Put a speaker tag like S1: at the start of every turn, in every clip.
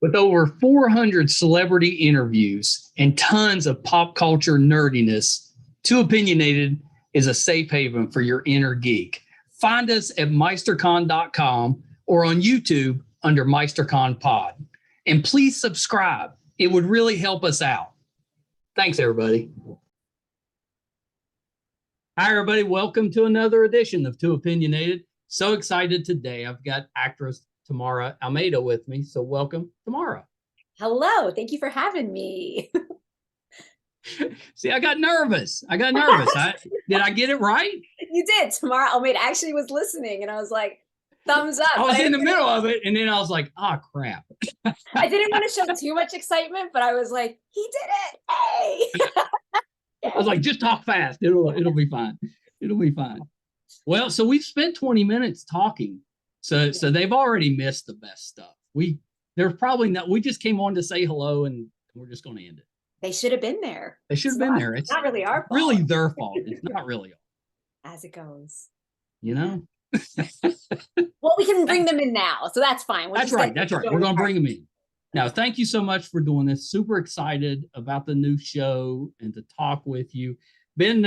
S1: With over 400 celebrity interviews and tons of pop culture nerdiness, Too Opinionated is a safe haven for your inner geek. Find us at meistercon.com or on YouTube under MeisterCon Pod. And please subscribe. It would really help us out. Thanks, everybody. Hi, everybody. Welcome to another edition of Too Opinionated. So excited today. I've got actress Tamara Almeida with me. So welcome, Tamara.
S2: Hello. Thank you for having me.
S1: See, I got nervous. Did I get it right?
S2: You did. Tamara Almeida actually was listening, and I was like, thumbs up.
S1: I was in the middle of it, and then I was like, oh, crap.
S2: I didn't want to show too much excitement, but I was like, he did it. Hey.
S1: I was like, just talk fast. It'll be fine. It'll be fine. Well, so we've spent 20 minutes talking. So they've already missed the best stuff. There's probably not. We just came on to say hello, and we're just going to end it.
S2: They should have been there.
S1: They should have been there.
S2: It's not really our fault.
S1: Really their fault. It's not really.
S2: As it goes.
S1: You know?
S2: Well, we can bring them in now, so that's fine.
S1: That's right. We're going to bring them in. Now, thank you so much for doing this. Super excited about the new show and to talk with you. Been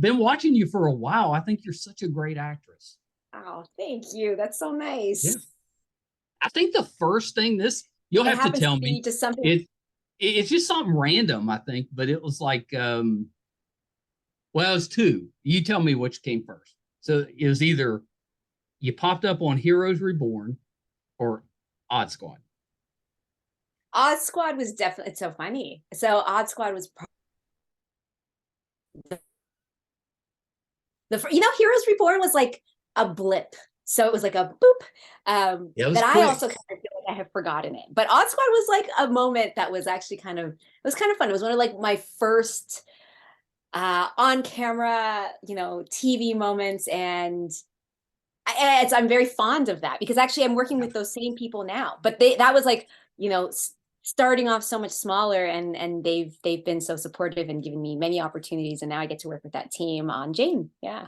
S1: watching you for a while. I think you're such a great actress.
S2: Oh, thank you. That's so nice. Yeah.
S1: I think the first thing you'll have to tell me.
S2: To something.
S1: It's just something random, I think, but it was like, well, it was two. You tell me which came first. So it was either you popped up on Heroes Reborn or Odd Squad.
S2: Odd Squad was definitely, it's so funny. So Odd Squad was Heroes Reborn was like a blip. So it was like a boop. That I also kind of feel like I have forgotten it. But Odd Squad was like a moment that was actually kind of fun. It was one of like my first on camera, TV moments. And I'm very fond of that because actually I'm working with those same people now. But that was like, starting off so much smaller, and they've been so supportive and given me many opportunities. And now I get to work with that team on Jane. Yeah.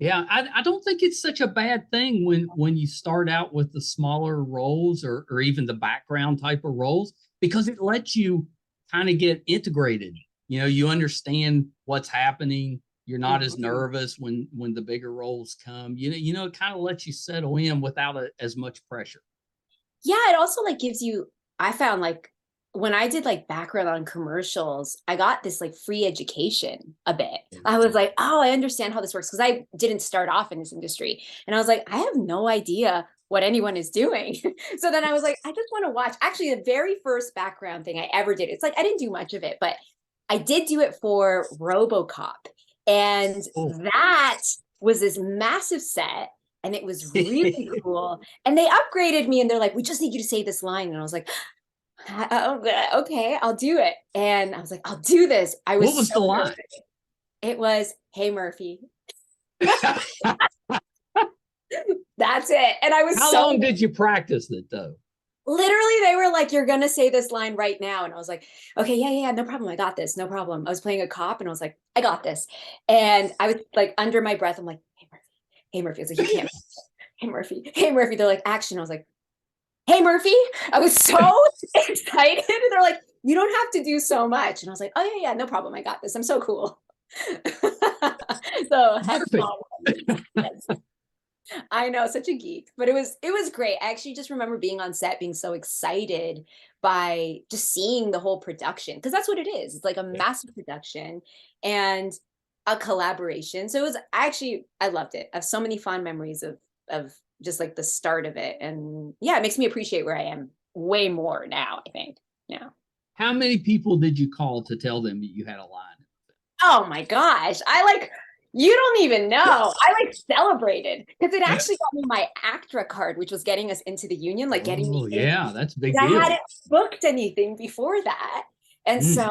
S1: Yeah, I don't think it's such a bad thing when you start out with the smaller roles or even the background type of roles, because it lets you kind of get integrated. You understand what's happening. You're not as nervous when the bigger roles come. It kind of lets you settle in without as much pressure.
S2: Yeah, it also like gives you, I found like when I did like background on commercials, I got this like free education a bit. I was like, oh, I understand how this works because I didn't start off in this industry. And I was like, I have no idea what anyone is doing. So then I was like, I just want to watch. Actually, the very first background thing I ever did, it's like I didn't do much of it, but I did do it for RoboCop. And that was this massive set. And it was really cool. And they upgraded me and they're like, we just need you to say this line. And I was like, okay, I'll do it. And I was like, I'll do this. What
S1: was the line?
S2: It was, hey, Murphy. That's it. And I was
S1: How long did you practice it though?
S2: Literally, they were like, you're going to say this line right now. And I was like, okay, yeah, no problem. I got this. No problem. I was playing a cop and I was like, I got this. And I was like, under my breath, I'm like, hey, Murphy. I was like, you can't. Hey, Murphy. They're like, action. I was like, hey, Murphy. I was so excited. And they're like, you don't have to do so much. And I was like, oh, yeah, no problem. I got this. I'm so cool. So I know, such a geek, but it was great. I actually just remember being on set, being so excited by just seeing the whole production, because that's what it is. It's like a massive production and a collaboration. So it was I loved it. I have so many fond memories of just like the start of it. And yeah, it makes me appreciate where I am way more now, I think. Yeah.
S1: How many people did you call to tell them that you had a line?
S2: Oh my gosh. You don't even know. I like celebrated because it actually got me my ACTRA card, which was getting us into the union, like getting me.
S1: Yeah, that's a big deal.
S2: I hadn't booked anything before that. And so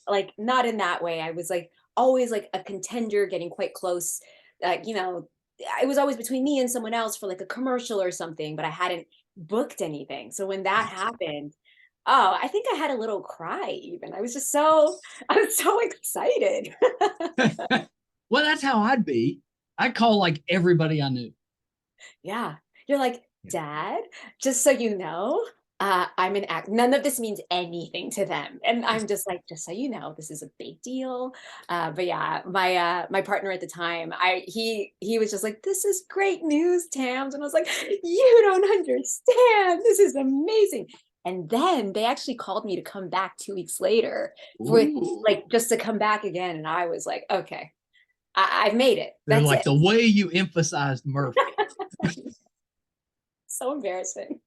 S2: like, not in that way. I was like always like a contender, getting quite close. It was always between me and someone else for like a commercial or something, but I hadn't booked anything. So when that happened, I think I had a little cry even. I was so excited.
S1: Well, that's how I'd be. I'd call like everybody I knew.
S2: Yeah. You're like, Dad, just so you know, I'm an act. None of this means anything to them, and I'm just like, just so you know, this is a big deal. But yeah, my partner at the time, he was just like, this is great news, Tams, and I was like, you don't understand. This is amazing. And then they actually called me to come back 2 weeks later for
S1: Ooh.
S2: like just to come back again, and I was like, okay, I've made it.
S1: They're
S2: That's
S1: like
S2: it.
S1: the way you emphasized Murphy.
S2: So embarrassing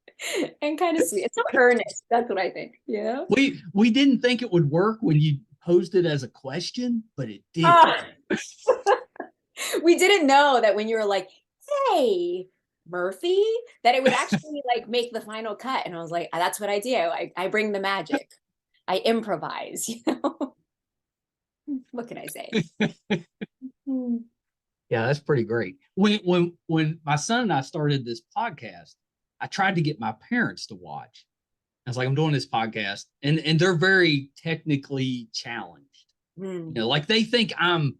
S2: and kind of sweet. It's so earnest. That's what I think. Yeah.
S1: We didn't think it would work when you posed it as a question, but it did.
S2: We didn't know that when you were like, hey, Murphy, that it would actually like make the final cut. And I was like, that's what I do. I bring the magic. I improvise, you know. What can I say?
S1: Yeah, that's pretty great. When my son and I started this podcast, I tried to get my parents to watch. I was like, I'm doing this podcast, and they're very technically challenged. You know, like they think I'm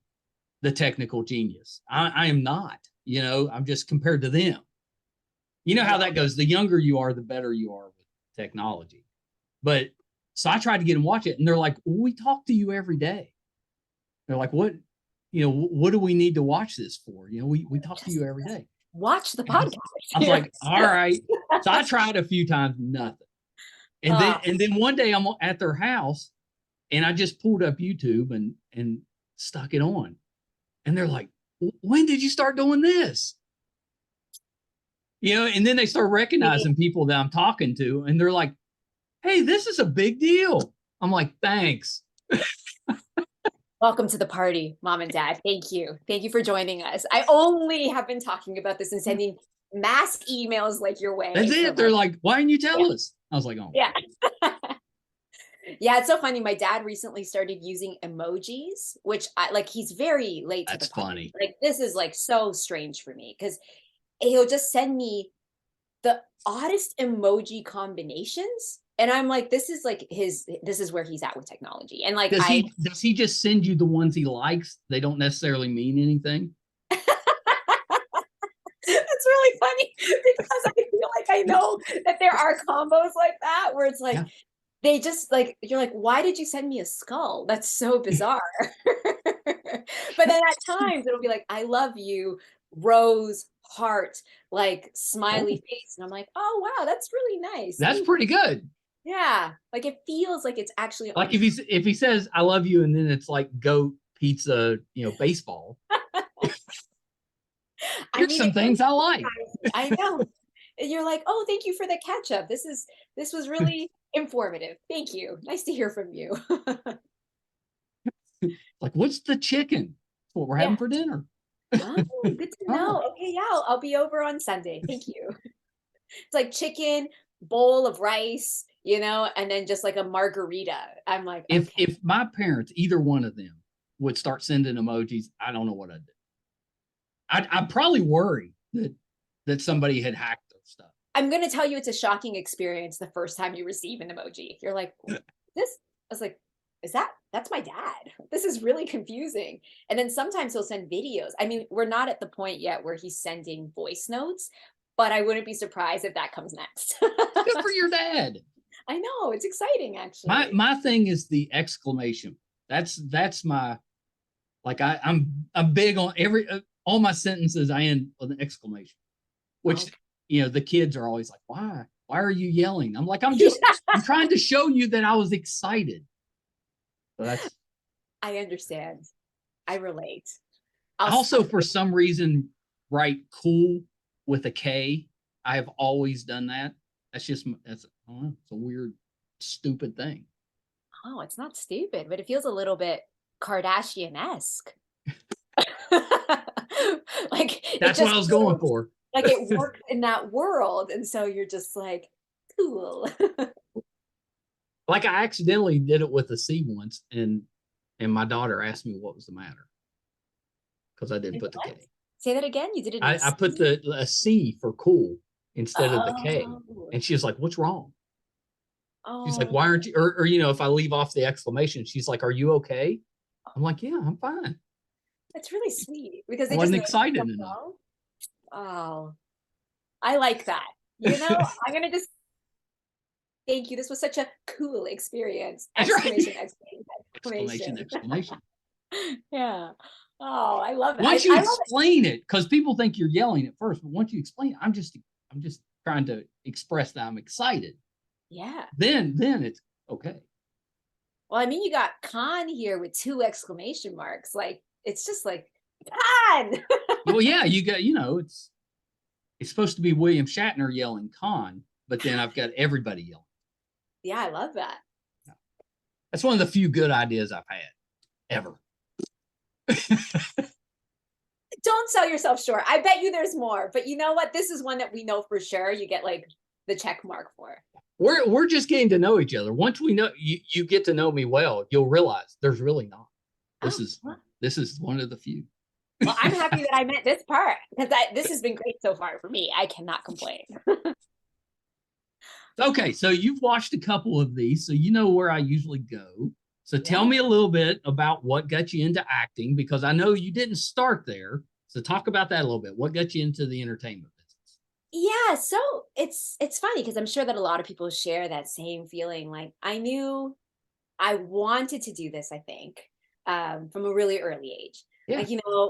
S1: the technical genius. I am not. You know, I'm just compared to them. You know how that goes. The younger you are, the better you are with technology. But so I tried to get them to watch it, and they're like, well, we talk to you every day. They're like, what? You know, what do we need to watch this for? You know, we talk to you every day.
S2: Watch the podcast.
S1: I was like, all right. So I tried a few times, nothing. And then one day I'm at their house and I just pulled up YouTube and stuck it on. And they're like, when did you start doing this? You know, and then they start recognizing people that I'm talking to, and they're like, hey, this is a big deal. I'm like, thanks.
S2: Welcome to the party, Mom and Dad. Thank you. Thank you for joining us. I only have been talking about this and sending mass emails like your way.
S1: That's it. They're like, why didn't you tell us? I was like, oh.
S2: Yeah. Yeah, it's so funny. My dad recently started using emojis, which I like, he's very late to the party.
S1: Funny.
S2: Like, this is like so strange for me because he'll just send me the oddest emoji combinations. And I'm like, this is like this is where he's at with technology. And like,
S1: does he just send you the ones he likes? They don't necessarily mean anything.
S2: That's really funny because I feel like I know that there are combos like that where it's like, they just like, you're like, why did you send me a skull? That's so bizarre. But then at times it'll be like, I love you, rose, heart, like smiley face. And I'm like, oh, wow, that's really nice.
S1: That's pretty good.
S2: Yeah. Like it feels like it's actually
S1: like if he says, I love you, and then it's like goat, pizza, you know, baseball. Here's some things I like.
S2: I know. You're like, oh, thank you for the catch up. This was really informative. Thank you. Nice to hear from you.
S1: Like, what's the chicken? That's what we're having for dinner.
S2: Oh, good to know. Okay, yeah, I'll be over on Sunday. Thank you. It's like chicken, bowl of rice, you know, and then just like a margarita. I'm like,
S1: if my parents, either one of them, would start sending emojis, I don't know what I'd do. I'd probably worry that somebody had hacked their stuff.
S2: I'm going to tell you, it's a shocking experience the first time you receive an emoji. You're like, this? I was like, that's my dad. This is really confusing. And then sometimes he'll send videos. I mean, we're not at the point yet where he's sending voice notes, but I wouldn't be surprised if that comes next.
S1: Good for your dad.
S2: I know, it's exciting actually.
S1: My thing is the exclamation. That's my, like, I'm big on all my sentences I end with an exclamation, which, you know, the kids are always like, why are you yelling? I'm like, I'm trying to show you that I was excited. So
S2: I understand. I relate.
S1: I also, for some reason, write cool with a K. I have always done that. That's it's a weird, stupid thing.
S2: Oh, it's not stupid, but it feels a little bit Kardashian-esque. Like,
S1: that's what I was going for.
S2: Like it worked in that world, and so you're just like, cool.
S1: Like I accidentally did it with a C once, and my daughter asked me what was the matter because I didn't put the K.
S2: Say that again. You did it.
S1: I put a C for cool instead of the K, and she was like, "What's wrong?" She's like, "Why aren't you?" Or you know, if I leave off the exclamation, she's like, "Are you okay?" I'm like, "Yeah, I'm fine."
S2: That's really sweet because they
S1: wasn't excited enough.
S2: Oh, I like that. You know, I'm gonna just Thank you. This was such a cool experience.
S1: That's right.
S2: Exclamation,
S1: Exclamation,
S2: exclamation.
S1: exclamation.
S2: Yeah. Oh, I love it.
S1: Once you
S2: I love it.
S1: explain it, because people think you're yelling at first, but once you explain it, I'm just trying to express that I'm excited.
S2: Yeah.
S1: Then it's okay.
S2: Well, I mean, you got Khan here with 2 exclamation marks. Like, it's just like, Khan.
S1: Well, yeah, you got, it's supposed to be William Shatner yelling Khan, but then I've got everybody yelling.
S2: Yeah, I love that.
S1: That's one of the few good ideas I've had ever.
S2: Don't sell yourself short. I bet you there's more, but you know what? This is one that we know for sure you get like the check mark for.
S1: We're just getting to know each other. Once we know you get to know me well, you'll realize there's really not. This is one of the few.
S2: Well, I'm happy that I met this part because this has been great so far for me. I cannot complain.
S1: Okay, so you've watched a couple of these, so you know where I usually go. So tell me a little bit about what got you into acting, because I know you didn't start there. So talk about that a little bit. What got you into the entertainment business?
S2: Yeah, so it's funny because I'm sure that a lot of people share that same feeling. Like I knew I wanted to do this, I think, from a really early age.
S1: Yeah.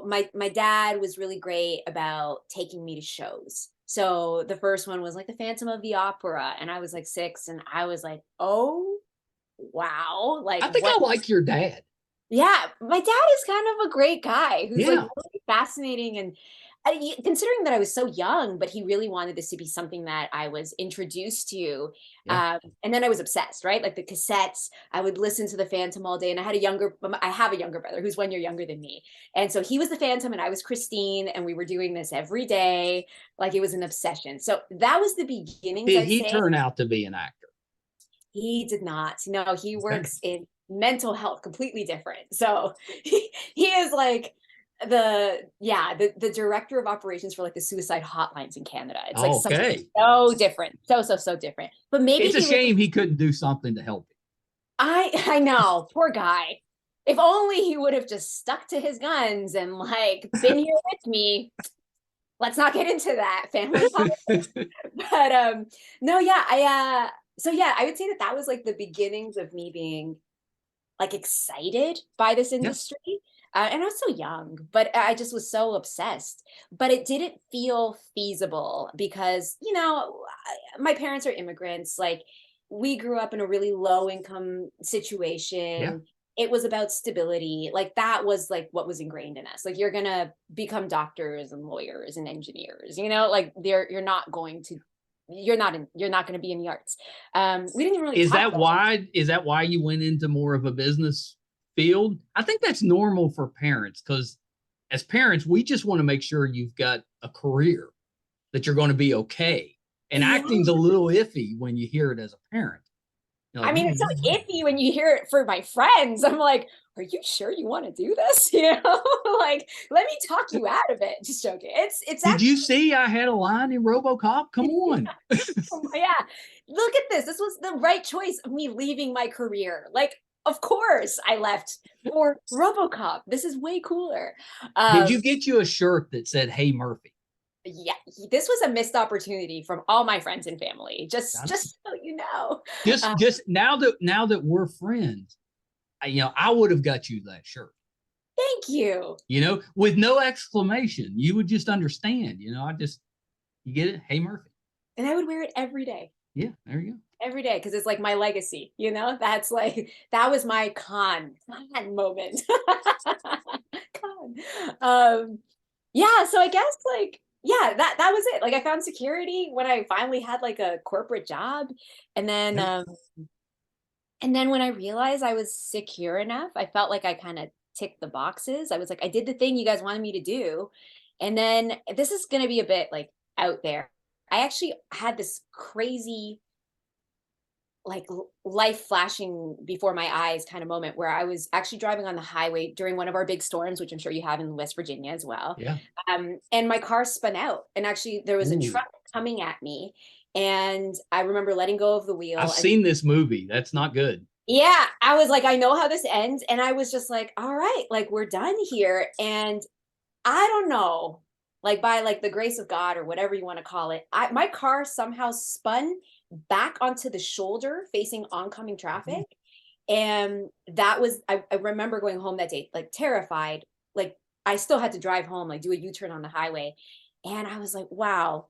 S2: Like, my dad was really great about taking me to shows. So the first one was like the Phantom of the Opera, and I was like 6, and I was like, oh, wow. Like,
S1: I think I like your dad.
S2: Yeah, my dad is kind of a great guy who's like
S1: Yeah.
S2: really fascinating, and considering that I was so young, but he really wanted this to be something that I was introduced to.
S1: Yeah.
S2: And then I was obsessed, right? Like the cassettes, I would listen to the Phantom all day. And I have a younger brother who's 1 year younger than me. And so he was the Phantom and I was Christine, and we were doing this every day. Like it was an obsession. So that was the beginnings,
S1: Did
S2: I'd
S1: he
S2: say.
S1: turn out to be an actor?
S2: He did not. No, he
S1: Okay.
S2: works in mental health, completely different. So he is like the director of operations for like the suicide hotlines in Canada. It's like something so different. So different. But maybe
S1: it's a shame he couldn't do something to help you.
S2: I know, poor guy. If only he would have just stuck to his guns and like been here with me. Let's not get into that family politics. But no, yeah, I would say that was like the beginnings of me being like excited by this industry. And I was so young, but I just was so obsessed. But it didn't feel feasible because, my parents are immigrants. Like we grew up in a really low income situation.
S1: Yeah.
S2: It was about stability. Like that was like what was ingrained in us. Like you're going to become doctors and lawyers and engineers, like you're not going to be in the arts. We didn't really
S1: Is that why you went into more of a business field? I think that's normal for parents, because as parents, we just want to make sure you've got a career, that you're going to be okay. And acting's a little iffy when you hear it as a parent.
S2: I mean, it's so iffy when you hear it for my friends. I'm like, are you sure you want to do this? Like, let me talk you out of it. Just joking.
S1: Did you see I had a line in RoboCop? Come on.
S2: Yeah. Look at this. This was the right choice of me leaving my career. Like, of course I left for RoboCop. This is way cooler.
S1: Did you get you a shirt that said, "Hey, Murphy"?
S2: Yeah, this was a missed opportunity from all my friends and family. Just so you know.
S1: Just now that we're friends, I would have got you that shirt.
S2: Thank you.
S1: With no exclamation, you would just understand. You get it. Hey, Murphy.
S2: And I would wear it every day.
S1: Yeah, there you go.
S2: Every day, because it's like my legacy. That's like that was my con moment. Con. Yeah. So I guess like. Yeah, that was it. Like I found security when I finally had like a corporate job. And then when I realized I was secure enough, I felt like I kind of ticked the boxes. I was like, I did the thing you guys wanted me to do. And then this is going to be a bit like out there. I actually had this crazy like life flashing before my eyes kind of moment where I was actually driving on the highway during one of our big storms, which I'm sure you have in West Virginia as well.
S1: Yeah.
S2: And my car spun out, and actually there was a truck coming at me, and I remember letting go of the wheel.
S1: I've seen this movie. That's not good.
S2: Yeah. I was like, I know how this ends. And I was just like, all right, like we're done here. And I don't know, like by like the grace of God or whatever you want to call it, my car somehow spun back onto the shoulder facing oncoming traffic. And that was, I remember going home that day, like terrified, like I still had to drive home, like do a U-turn on the highway. And I was like, wow,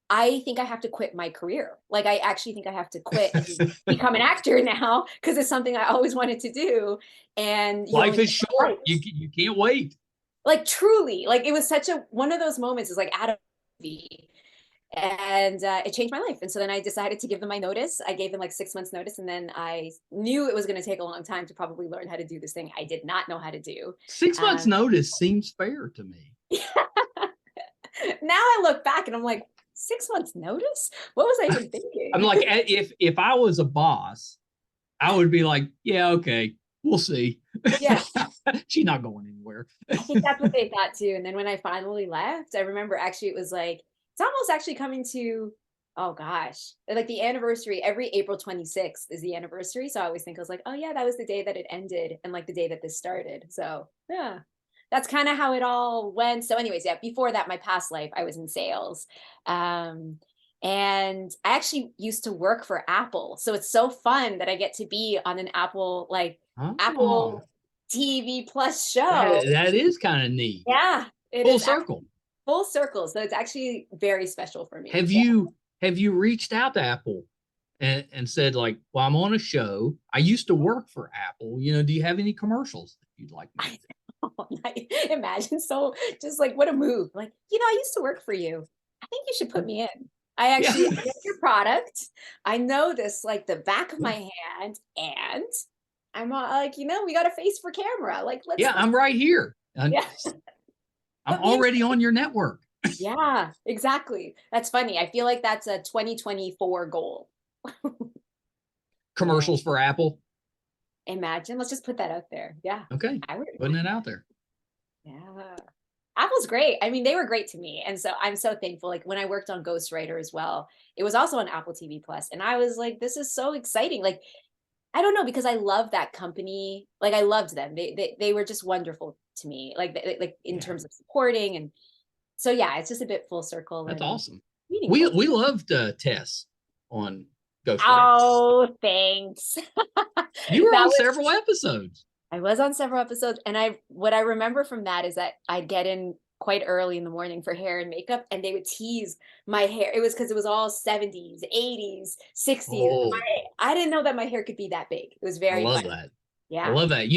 S2: I think I have to quit my career. Like, I actually think I have to quit and become an actor now because it's something I always wanted to do. And you
S1: Life
S2: only
S1: is
S2: get
S1: short.
S2: life.
S1: You can't wait.
S2: Like truly, like it was such a one of those moments is like out of movie. And it changed my life. And so then I decided to give them my notice. I gave them like 6 months notice, and then I knew it was going to take a long time to probably learn how to do this thing I did not know how to do.
S1: 6 months notice seems fair to me.
S2: Now I look back and I'm like, 6 months notice? What was I even thinking?
S1: I'm like, if I was a boss, I would be like, yeah, okay, we'll see.
S2: Yeah.
S1: She's not going anywhere.
S2: I think that's what they thought too. And then when I finally left, I remember actually it was like, it's almost actually coming to, oh gosh, like the anniversary, every April 26th is the anniversary. So I always think I was like, oh yeah, that was the day that it ended and like the day that this started. So yeah, that's kind of how it all went. So anyways, yeah, before that, my past life, I was in sales. And I actually used to work for Apple. So it's so fun that I get to be on an Apple, like Apple TV Plus show.
S1: That is kind of neat.
S2: Yeah.
S1: Full circle.
S2: Full circle. So it's actually very special for me.
S1: Have you reached out to Apple and said like, well, I'm on a show. I used to work for Apple. You know, do you have any commercials that you'd like me to?
S2: Imagine. So just like what a move. Like, I used to work for you. I think you should put me in. I actually know your product. I know this like the back of my hand, and I'm like, we got a face for camera. Like, let's.
S1: I'm right here.
S2: Yeah.
S1: I'm already on your network.
S2: Yeah, exactly. That's funny. I feel like that's a 2024 goal.
S1: Commercials for Apple.
S2: Imagine. Let's just put that out there. Yeah.
S1: Okay. Putting it out there.
S2: Yeah. Apple's great. I mean, they were great to me. And so I'm so thankful. Like when I worked on Ghostwriter as well, it was also on Apple TV Plus. And I was like, this is so exciting. Like, I don't know, because I love that company. Like I loved them. They were just wonderful to me. Like in terms of supporting. And so yeah, it's just a bit full circle.
S1: That's awesome.
S2: Meaningful.
S1: We loved Tess on Ghostwriter.
S2: Oh, thanks.
S1: You were on several episodes.
S2: I was on several episodes, and what I remember from that is that I'd get in quite early in the morning for hair and makeup, and they would tease my hair. It was because it was all 70s, 80s, 60s. Oh. I didn't know that my hair could be that big. It was very
S1: fun. That. Yeah. I love that.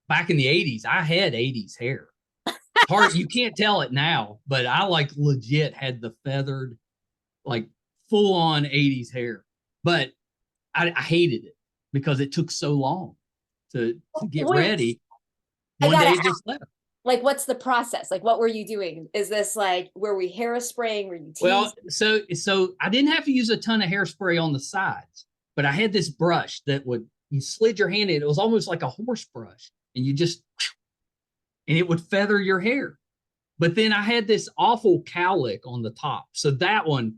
S1: Back in the 80s, I had 80s hair. Hard, you can't tell it now, but I like legit had the feathered, like full on 80s hair. But I hated it because it took so long to get ready. One day it just left.
S2: Like, what's the process? Like, what were you doing? Is this like, were we hair-spraying? Were you teasing?
S1: Well, so I didn't have to use a ton of hairspray on the sides, but I had this brush that you slid your hand in. It was almost like a horse brush, and and it would feather your hair. But then I had this awful cowlick on the top. So that one,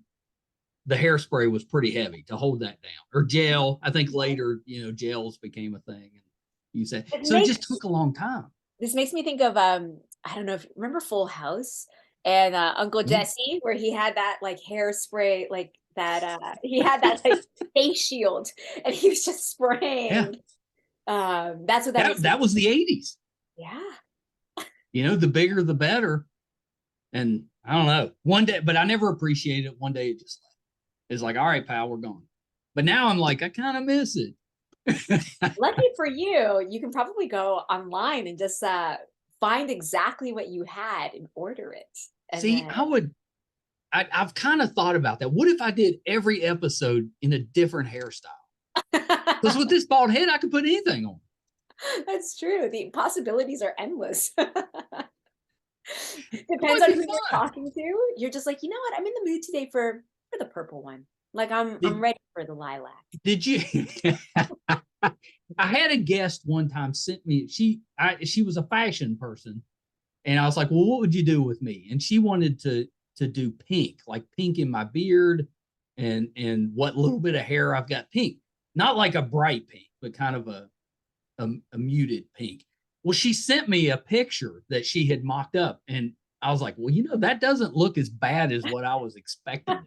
S1: the hairspray was pretty heavy to hold that down. Or gel. I think later, gels became a thing. And you said so it just took a long time.
S2: This makes me think of I don't know if you remember Full House and Uncle Jesse, where he had that like hairspray, like that he had that like face shield, and he was just spraying. Yeah. That's what that
S1: was the 80s.
S2: Yeah.
S1: The bigger the better. And I don't know. One day, but I never appreciated it. One day it just left. It's like, all right, pal, we're gone. But now I'm like, I kind of miss it.
S2: Lucky for you, you can probably go online and just find exactly what you had and order it. And
S1: see, I've kind of thought about that. What if I did every episode in a different hairstyle? Because with this bald head, I could put anything on.
S2: That's true. The possibilities are endless. Depends on who you're talking to. You're just like, you know what? I'm in the mood today for the purple one. Like I'm ready for the lilac.
S1: Did you? I had a guest one time sent me. She was a fashion person, and I was like, well, what would you do with me? And she wanted to do pink, like pink in my beard, and what little bit of hair I've got pink. Not like a bright pink, but kind of a muted pink. Well, she sent me a picture that she had mocked up, and I was like, well, that doesn't look as bad as what I was expecting.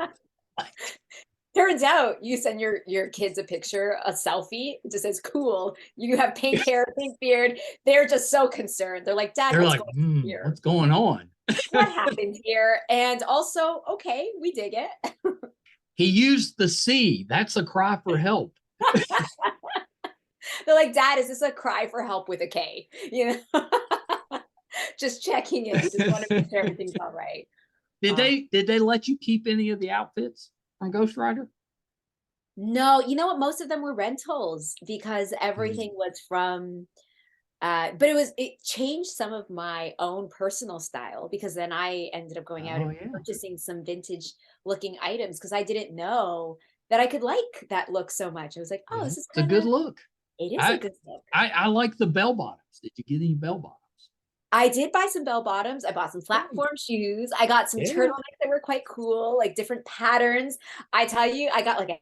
S2: Turns out you send your kids a picture, a selfie. It just says cool. You have pink hair, pink beard. They're just so concerned. They're like, Dad,
S1: They're
S2: what's
S1: like,
S2: going on here?
S1: what's going on?
S2: What happened here? And also, okay, we dig it.
S1: He used the C. That's a cry for help.
S2: They're like, Dad, is this a cry for help with a K? You know, just checking in. Just want to make sure everything's all right.
S1: Did they let you keep any of the outfits from Ghostwriter?
S2: No, you know what? Most of them were rentals because everything was from but it changed some of my own personal style because then I ended up going out and purchasing some vintage looking items because I didn't know that I could like that look so much. I was like, oh, this is
S1: a good look.
S2: It is a good look.
S1: I like the bell bottoms. Did you get any bell bottoms?
S2: I did buy some bell bottoms. I bought some platform shoes. I got some turtlenecks that were quite cool, like different patterns. I tell you, I got like a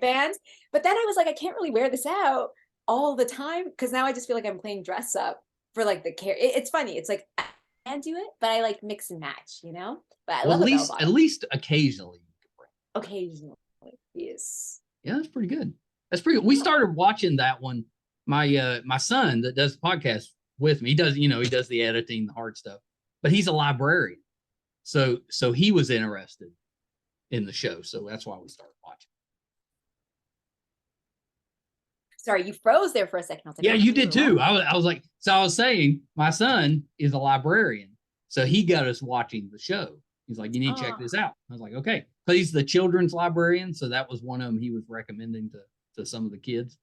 S2: band, but then I was like, I can't really wear this out all the time because now I just feel like I'm playing dress up for like the care. It's funny. It's like I can do it, but I like mix and match, you know. But I love
S1: at least occasionally.
S2: Occasionally, yes.
S1: Yeah, that's pretty good. That's pretty good. We started watching that one. My son that does the podcast with me, he does the editing, the hard stuff, but he's a librarian, so he was interested in the show, so that's why we started watching.
S2: Sorry, you froze there for a second. I was like,
S1: yeah, you did too. I was like, so I was saying my son is a librarian, so he got us watching the show. He's like, you need to check this out. I was like, okay, but he's the children's librarian, so that was one of them he was recommending to some of the kids.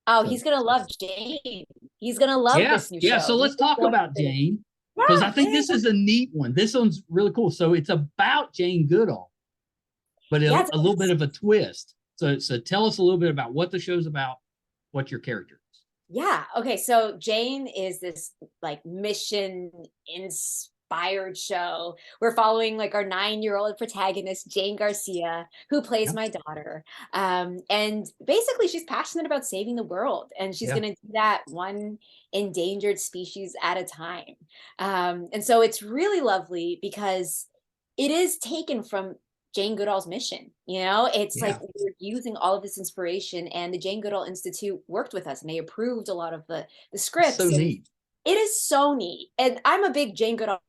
S2: Oh, so he's gonna love Jane. He's gonna love this new show.
S1: Yeah, so let's talk about Jane because I think this is a neat one. This one's really cool. So it's about Jane Goodall, but a little bit of a twist. So tell us a little bit about what the show's about, what your character is.
S2: Yeah. Okay. So Jane is this like mission inspired show. We're following like our 9-year-old protagonist, Jane Garcia, who plays my daughter. And basically she's passionate about saving the world and she's going to do that one endangered species at a time. And so it's really lovely because it is taken from Jane Goodall's mission. You know, it's like we're using all of this inspiration, and the Jane Goodall Institute worked with us and they approved a lot of the scripts.
S1: So neat.
S2: It is so neat. And I'm a big Jane Goodall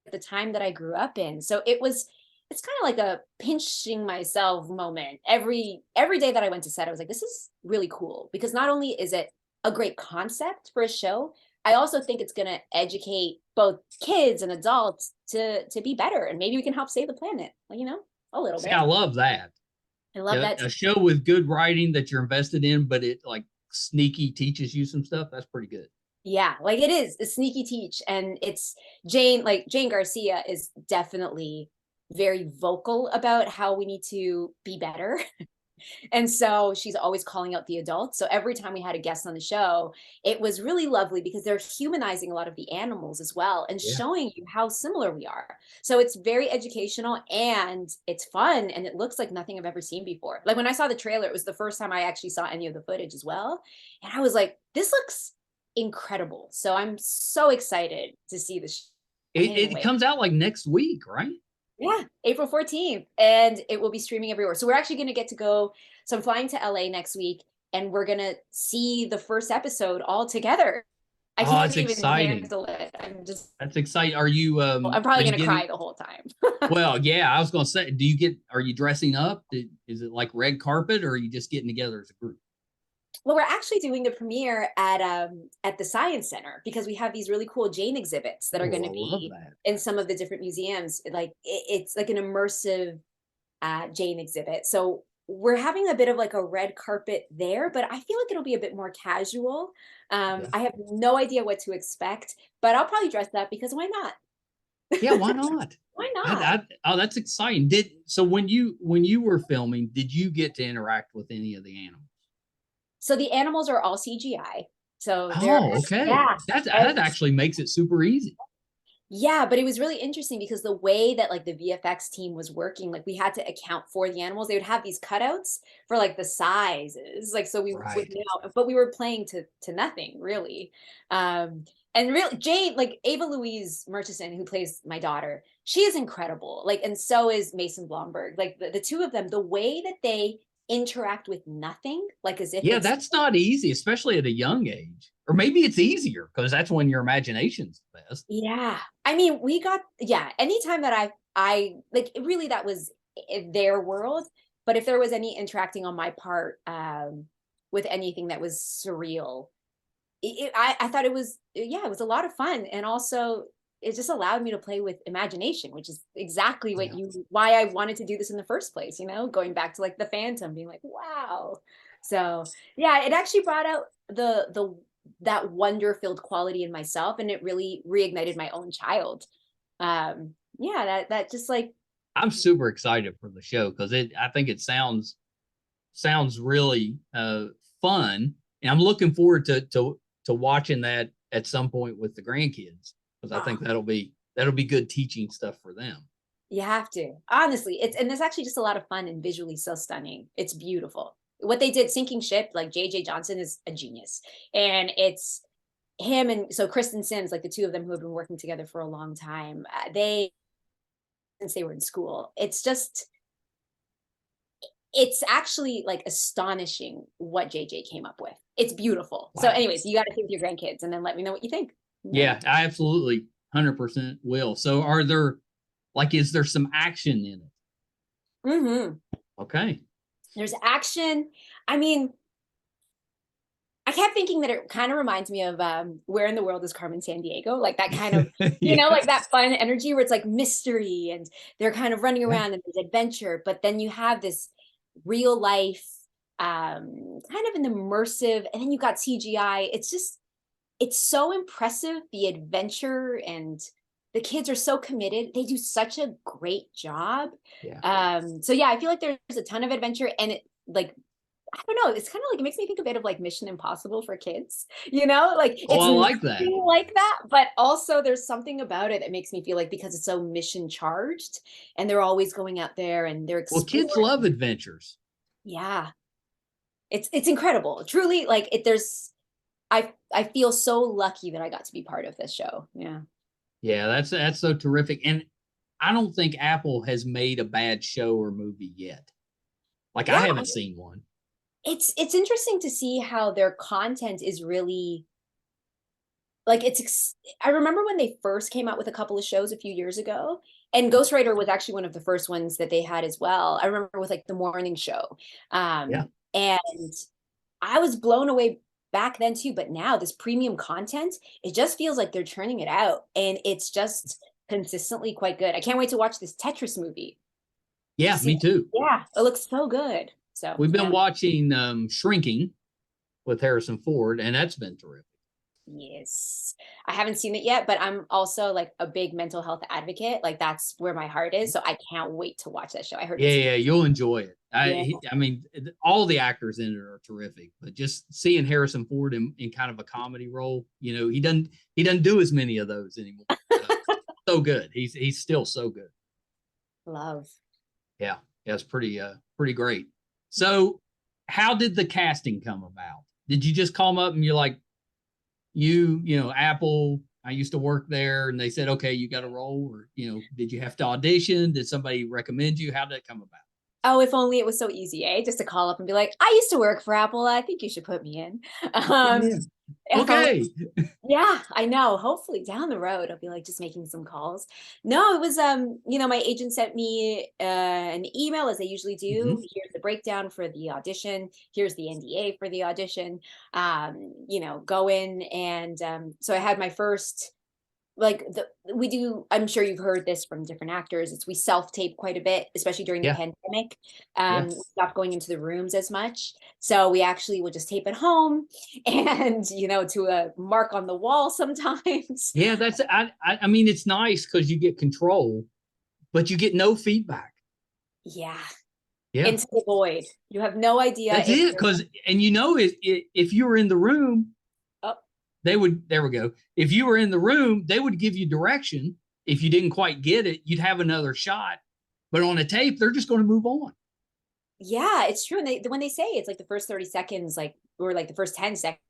S2: at the time that I grew up in. So it's kind of like a pinching myself moment. Every day that I went to set, I was like, this is really cool because not only is it a great concept for a show, I also think it's going to educate both kids and adults to be better, and maybe we can help save the planet, you know, a little bit.
S1: I love that.
S2: I love that.
S1: A show with good writing that you're invested in, but it like sneaky teaches you some stuff. That's pretty good.
S2: Yeah, like it is a sneaky teach, and it's Jane Garcia is definitely very vocal about how we need to be better. And so she's always calling out the adults. So every time we had a guest on the show, it was really lovely because they're humanizing a lot of the animals as well and showing you how similar we are. So it's very educational and it's fun and it looks like nothing I've ever seen before. Like when I saw the trailer, it was the first time I actually saw any of the footage as well. And I was like, this looks incredible. So I'm so excited to see this.
S1: It comes out like next week, right?
S2: Yeah, April 14th, and it will be streaming everywhere. So we're actually going to get to go. So I'm flying to LA next week, and we're going to see the first episode all together. I can't even handle it.
S1: That's exciting. Are you?
S2: I'm probably going to cry the whole time.
S1: Well, yeah, I was going to say, are you dressing up? Is it like red carpet, or are you just getting together as a group?
S2: Well, we're actually doing the premiere at the Science Center because we have these really cool Jane exhibits that are going to be in some of the different museums. Like it's like an immersive Jane exhibit. So we're having a bit of like a red carpet there, but I feel like it'll be a bit more casual. I have no idea what to expect, but I'll probably dress up because why not?
S1: Yeah, why not?
S2: Why not?
S1: That's exciting. So when you were filming, did you get to interact with any of the animals?
S2: So the animals are all CGI. So
S1: okay. Yeah, that actually makes it super easy.
S2: Yeah, but it was really interesting because the way that like the VFX team was working, like we had to account for the animals. They would have these cutouts for like the sizes, like so we would know, but we were playing to nothing really. And really, Jane, like Ava Louise Murchison, who plays my daughter, She is incredible. Like, and so is Mason Blomberg. Like the two of them, the way that they interact with nothing, like as if
S1: Yeah,
S2: it's
S1: that's not easy, especially at a young age. Or maybe it's easier because that's when your imagination's best.
S2: yeah. I mean, we got yeah, anytime that I like really that was their world, but if there was any interacting on my part with anything that was surreal, I thought it was yeah, it was a lot of fun, and also it just allowed me to play with imagination, which is exactly what
S1: Yeah.
S2: you why I wanted to do this in the first place, you know, going back to like the Phantom, being like, wow. So yeah, it actually brought out the that wonder-filled quality in myself, and it really reignited my own child. Yeah, that just like
S1: I'm super excited for the show because I think it sounds really fun. And I'm looking forward to watching that at some point with the grandkids because I think that'll be good teaching stuff for them.
S2: you have to. Honestly, it's and there's actually just a lot of fun and visually so stunning. It's beautiful. What they did, Sinking Ship, like JJ Johnson is a genius. And it's him and so Kristen Sims, like the two of them who have been working together for a long time. They since they were in school. It's just it's actually like astonishing what JJ came up with. It's beautiful. So
S1: Wow.
S2: anyways, you got to see with your grandkids and then let me know what you think.
S1: Yeah, I absolutely 100% will. So are there like is there some action in it?
S2: Mm-hmm.
S1: Okay.
S2: There's action. I mean, I kept thinking that it kind of reminds me of Where in the World is Carmen Sandiego? Like that kind of, you know, like
S1: Yes.
S2: that fun energy where it's like mystery and they're kind of running
S1: Yeah.
S2: around and there's adventure, but then you have this real life, kind of an immersive, and then you got CGI. It's just, it's so impressive, the adventure, and the kids are so committed. They do such a great job.
S1: Yeah.
S2: So yeah, I feel like there's a ton of adventure and it like I don't know. It's kind of like it makes me think a bit of like Mission Impossible for kids, you know, like
S1: Oh,
S2: it's
S1: I like that.
S2: nothing like that, but also there's something about it that makes me feel like because it's so mission charged and they're always going out there and they're
S1: Well, kids
S2: exploring.
S1: love adventures.
S2: Yeah, it's incredible. Truly, like it. There's I feel so lucky that I got to be part of this show. Yeah.
S1: Yeah, that's so terrific. And I don't think Apple has made a bad show or movie yet. Like I
S2: Yeah,
S1: haven't seen one.
S2: it's interesting to see how their content is really like I remember when they first came out with a couple of shows a few years ago, and Ghostwriter was actually one of the first ones that they had as well. I remember with like the morning show.
S1: Yeah.
S2: And I was blown away back then too, but now this premium content, it just feels like they're churning it out and it's just consistently quite good. I can't wait to watch this Tetris movie. Did you
S1: Yeah,
S2: see
S1: me
S2: it?
S1: too.
S2: Yeah, it looks so good. So
S1: We've been
S2: yeah.
S1: watching Shrinking with Harrison Ford, and that's been terrific.
S2: Yes. I haven't seen it yet, but I'm also like a big mental health advocate. Like that's where my heart is. So I can't wait to watch that show. I heard
S1: Yeah,
S2: it's
S1: yeah, you'll enjoy it.
S2: yeah.
S1: I mean, all the actors in it are terrific, but just seeing Harrison Ford in kind of a comedy role, you know, he doesn't do as many of those anymore. So good. He's still so good.
S2: Love.
S1: Yeah, yeah, it's pretty great. So, how did the casting come about? Did you just call them up and you're like, you know, Apple? I used to work there, and they said, okay, you got a role, or you know, did you have to audition? Did somebody recommend you? How did that come about?
S2: Oh, if only it was so easy, eh? Just to call up and be like, I used to work for Apple. I think you should put me in. Um,
S1: Yeah.
S2: if only
S1: Okay.
S2: yeah, I know. Hopefully down the road, I'll be like just making some calls. No, it was you know, my agent sent me an email as they usually do.
S1: Mm-hmm.
S2: Here's the breakdown for the audition. Here's the NDA for the audition. You know, go in and so I had my first like we do I'm sure you've heard this from different actors it's we self-tape quite a bit especially during the
S1: Yeah.
S2: pandemic
S1: Yeah.
S2: we stopped going into the rooms as much so we actually would just tape at home and you know to a mark on the wall sometimes.
S1: Yeah. That's I mean, it's nice because you get control, but you get no feedback.
S2: Yeah,
S1: Yeah.
S2: into the void. You have no idea
S1: That's
S2: if
S1: it. Because and you know, if you were in the room,
S2: oh
S1: they would there we go. If you were in the room, they would give you direction. If you didn't quite get it, you'd have another shot. But on a tape, they're just going to move on.
S2: yeah it's true and when they say it's like the first 30 seconds like or like the first 10 seconds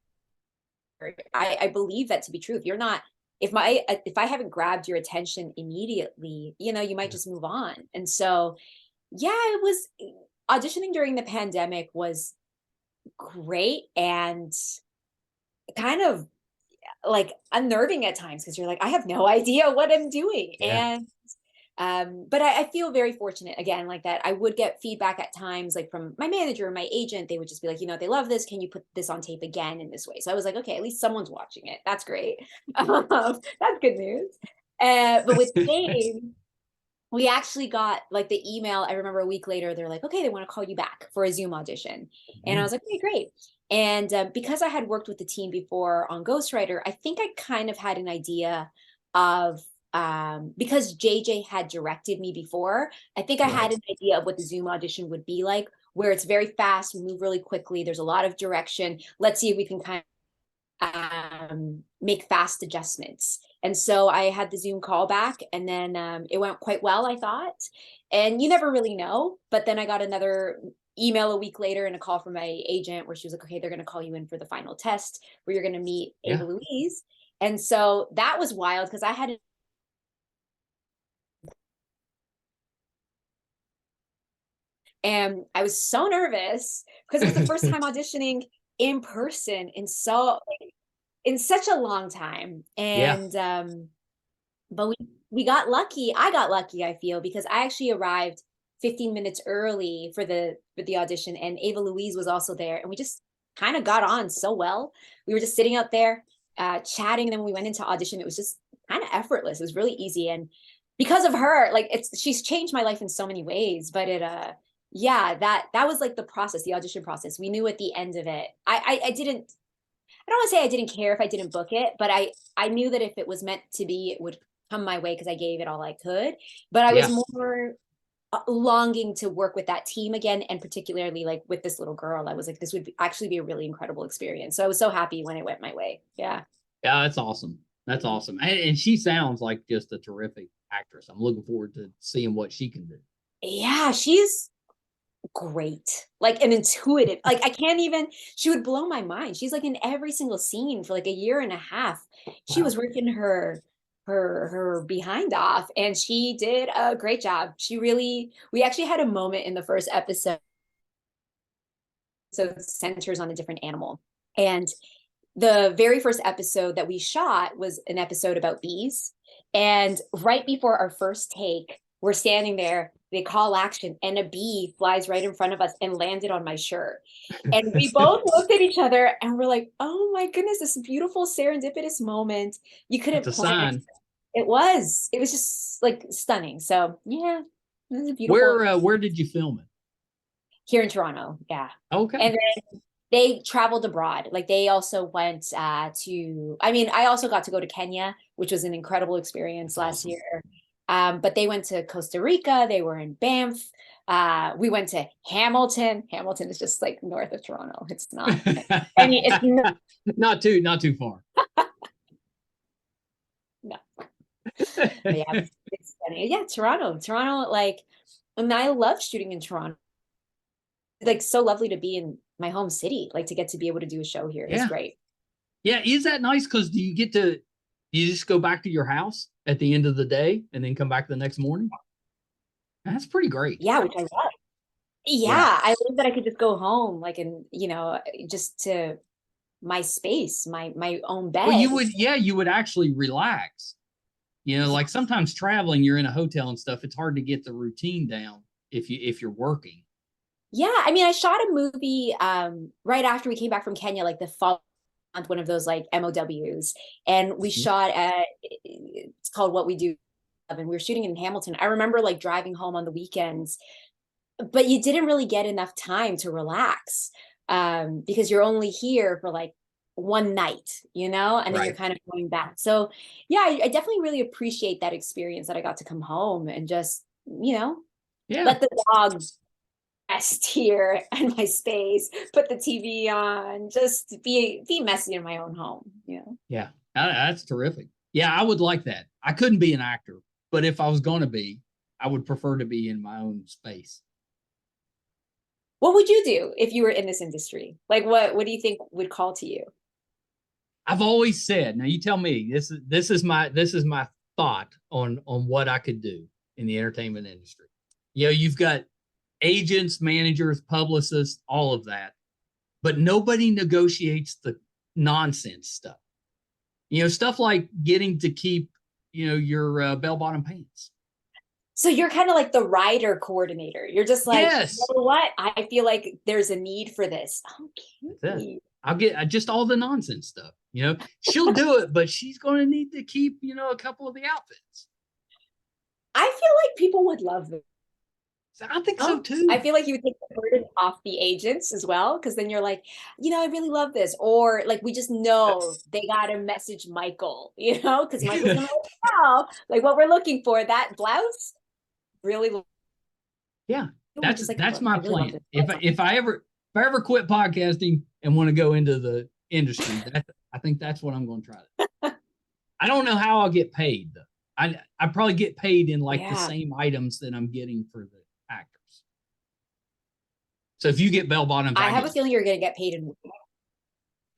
S2: I believe that to be true if you're not if I haven't grabbed your attention immediately, you know, you might just move on. And so, yeah, it was auditioning during the pandemic was great and kind of like unnerving at times because you're like, I have no idea what I'm doing.
S1: Yeah.
S2: And but I feel very fortunate again, like that I would get feedback at times, like from my manager or my agent. They would just be like, you know, they love this. Can you put this on tape again in this way? So I was like, okay, at least someone's watching it. That's great. That's good news. But with Dave, we actually got like the email. I remember a week later, they're like, okay, they want to call you back for a Zoom audition. And I was like, okay, great. And because I had worked with the team before on Ghostwriter, I think I kind of had an idea of, because JJ had directed me before, I think I had an idea of what the Zoom audition would be like, where it's very fast, we move really quickly, there's a lot of direction. Let's see if we can kind of make fast adjustments. And so I had the Zoom call back, and then it went quite well, I thought. And you never really know. But then I got another email a week later and a call from my agent where she was like, okay, they're going to call you in for the final test where you're going to meet Ava Louise. And so that was wild because I had and I was so nervous because it was the first time auditioning in person in such a long time. And but we got lucky. I got lucky, I feel, because I actually arrived 15 minutes early for the audition, and Ava Louise was also there, and we just kind of got on so well. We were just sitting out there chatting, and then when we went into audition, it was just kind of effortless. It was really easy, and because of her, like she's changed my life in so many ways. But yeah, that was like the process, the audition process. We knew at the end of it. I didn't. I don't want to say I didn't care if I didn't book it, but I knew that if it was meant to be, it would come my way because I gave it all I could. But I was more longing to work with that team again, and particularly like with this little girl. I was like, this would actually be a really incredible experience. So I was so happy when it went my way. Yeah.
S1: Yeah, that's awesome. That's awesome. And she sounds like just a terrific actress. I'm looking forward to seeing what she can do.
S2: Yeah, she's great, like an intuitive, like I can't even, she would blow my mind. She's like in every single scene for like a year and a half. She was working her behind off, and she did a great job. We actually had a moment in the first episode, so it centers on a different animal, and the very first episode that we shot was an episode about bees. And right before our first take, we're standing there, they call action, and a bee flies right in front of us and landed on my shirt. And we both looked at each other and we're like, oh my goodness, this beautiful serendipitous moment. You couldn't
S1: That's a
S2: plan
S1: sign.
S2: it. It was just like stunning. So yeah, it was a beautiful.
S1: Where did you film it?
S2: Here in Toronto, yeah.
S1: Okay.
S2: And then they traveled abroad. Like they also went I mean, I also got to go to Kenya, which was an incredible experience last year. But they went to Costa Rica. They were in Banff. We went to Hamilton. Hamilton is just like north of Toronto. It's not. I mean, it's
S1: not too far.
S2: No. But yeah, it's funny. Yeah, Toronto. Like, and I love shooting in Toronto. Like, so lovely to be in my home city. Like, to get to be able to do a show here is great.
S1: Yeah, is that nice? Because do you just go back to your house at the end of the day and then come back the next morning? That's pretty great.
S2: Yeah, which I love. Yeah, I love that I could just go home, like, and just to my space, my own bed.
S1: Well, you would actually relax. Like sometimes traveling, you're in a hotel and stuff. It's hard to get the routine down if you're working.
S2: Yeah, I mean, I shot a movie right after we came back from Kenya, like the fall month, one of those like MOWs, and we shot at, it's called What We Do, and we were shooting in Hamilton. I remember like driving home on the weekends, but you didn't really get enough time to relax because you're only here for like one night, and then you're kind of going back. So yeah, I definitely really appreciate that experience that I got to come home and just, let the dogs rest here in my space, put the TV on, just be messy in my own home.
S1: Yeah, that's terrific. Yeah, I would like that. I couldn't be an actor, but if I was going to be, I would prefer to be in my own space.
S2: What would you do if you were in this industry? Like, what do you think would call to you?
S1: I've always said, now you tell me, this is my thought on what I could do in the entertainment industry. You've got agents, managers, publicists, all of that, but nobody negotiates the nonsense stuff. Stuff like getting to keep, your bell-bottom pants.
S2: So you're kind of like the rider coordinator. You're just like,
S1: yes.
S2: You know what? I feel like there's a need for this.
S1: Okay. I'll get just all the nonsense stuff. She'll do it, but she's going to need to keep, a couple of the outfits.
S2: I feel like people would love this.
S1: I think so too.
S2: I feel like you would take the burden off the agents as well, because then you're like, I really love this. Or like, we just know they got to message Michael, because Michael's going to like what we're looking for. That blouse, really.
S1: Yeah, that's my plan. If I ever quit podcasting and want to go into the industry, I think that's what I'm going to try. I don't know how I'll get paid though. I probably get paid in like the same items that I'm getting for the actors. So if you get bell bottoms,
S2: I have a feeling you're going to get paid in.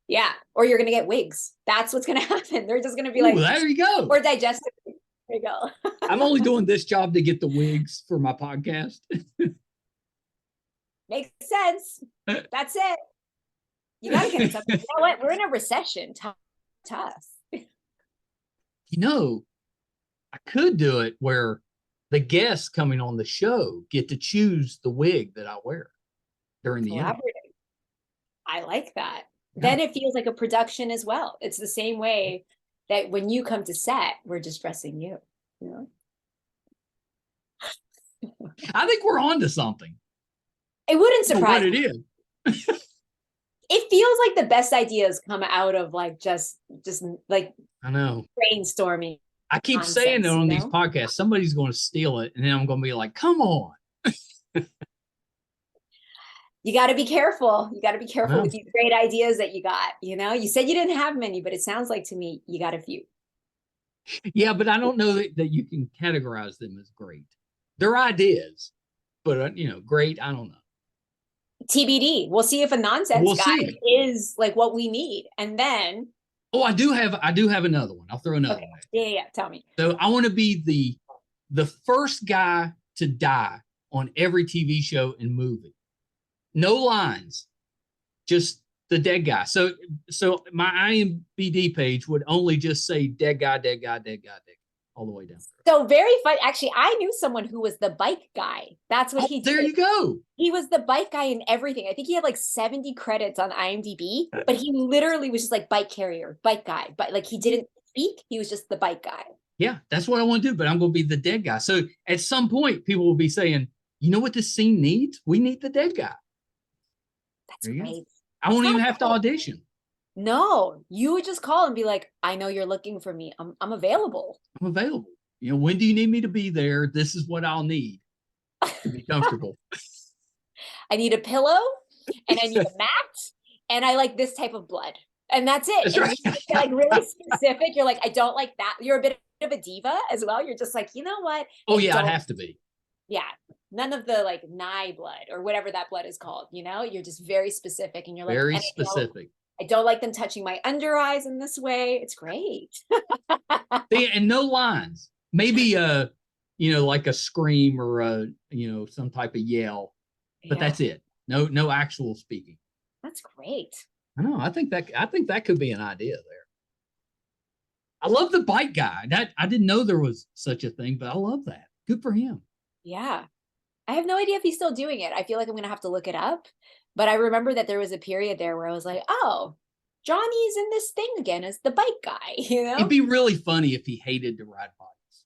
S2: Yeah, or you're going to get wigs. That's what's going to happen. They're just going to be like,
S1: there you go.
S2: Or digestive. There you go.
S1: I'm only doing this job to get the wigs for my podcast.
S2: Makes sense. That's it. You got to get something. You know what? We're in a recession. Tough.
S1: I could do it where the guests coming on the show get to choose the wig that I wear during the interview.
S2: I like that. Yeah. Then it feels like a production as well. It's the same way that when you come to set, we're just dressing you.
S1: I think we're on to something.
S2: It wouldn't surprise
S1: me. What it is.
S2: It feels like the best ideas come out of like just like
S1: I know
S2: brainstorming.
S1: I keep saying that on these podcasts, somebody's going to steal it, and then I'm going to be like, "Come on."
S2: You got to be careful. You got to be careful with these great ideas that you got. You said you didn't have many, but it sounds like to me you got a few.
S1: Yeah, but I don't know that you can categorize them as great. They're ideas, but great. I don't know.
S2: TBD. We'll see if a nonsense guy is like what we need, and then.
S1: Oh, I do have another one. I'll throw another one.
S2: Yeah. Tell me.
S1: So I want to be the first guy to die on every TV show and movie. No lines, just the dead guy. So my IMDb page would only just say dead guy, all the way down.
S2: So very fun. Actually, I knew someone who was the bike guy. That's what he did.
S1: There you go.
S2: He was the bike guy in everything. I think he had like 70 credits on IMDb, but he literally was just like bike carrier, bike guy. But like he didn't speak. He was just the bike guy.
S1: Yeah, that's what I want to do. But I'm going to be the dead guy. So at some point, people will be saying, you know what this scene needs? We need the dead guy.
S2: That's great.
S1: I won't even have to audition.
S2: No, you would just call and be like, I know you're looking for me. I'm available.
S1: I'm available. When do you need me to be there? This is what I'll need to be comfortable.
S2: I need a pillow and I need a mat and I like this type of blood. And that's it.
S1: That's right.
S2: You're like really specific. You're like, I don't like that. You're a bit of a diva as well. You're just like, you know what?
S1: Oh yeah, I'd have to be.
S2: Yeah. None of the like nye blood or whatever that blood is called, you're just very specific and you're like
S1: very specific.
S2: I don't like them touching my under eyes in this way. It's great.
S1: And no lines. Maybe like a scream or some type of yell. But that's it. No actual speaking.
S2: That's great.
S1: I know. I think that could be an idea there. I love the bike guy. I didn't know there was such a thing, but I love that. Good for him.
S2: Yeah. I have no idea if he's still doing it. I feel like I'm going to have to look it up. But I remember that there was a period there where I was like, oh, Johnny's in this thing again as the bike guy,
S1: It'd be really funny if he hated to ride bikes.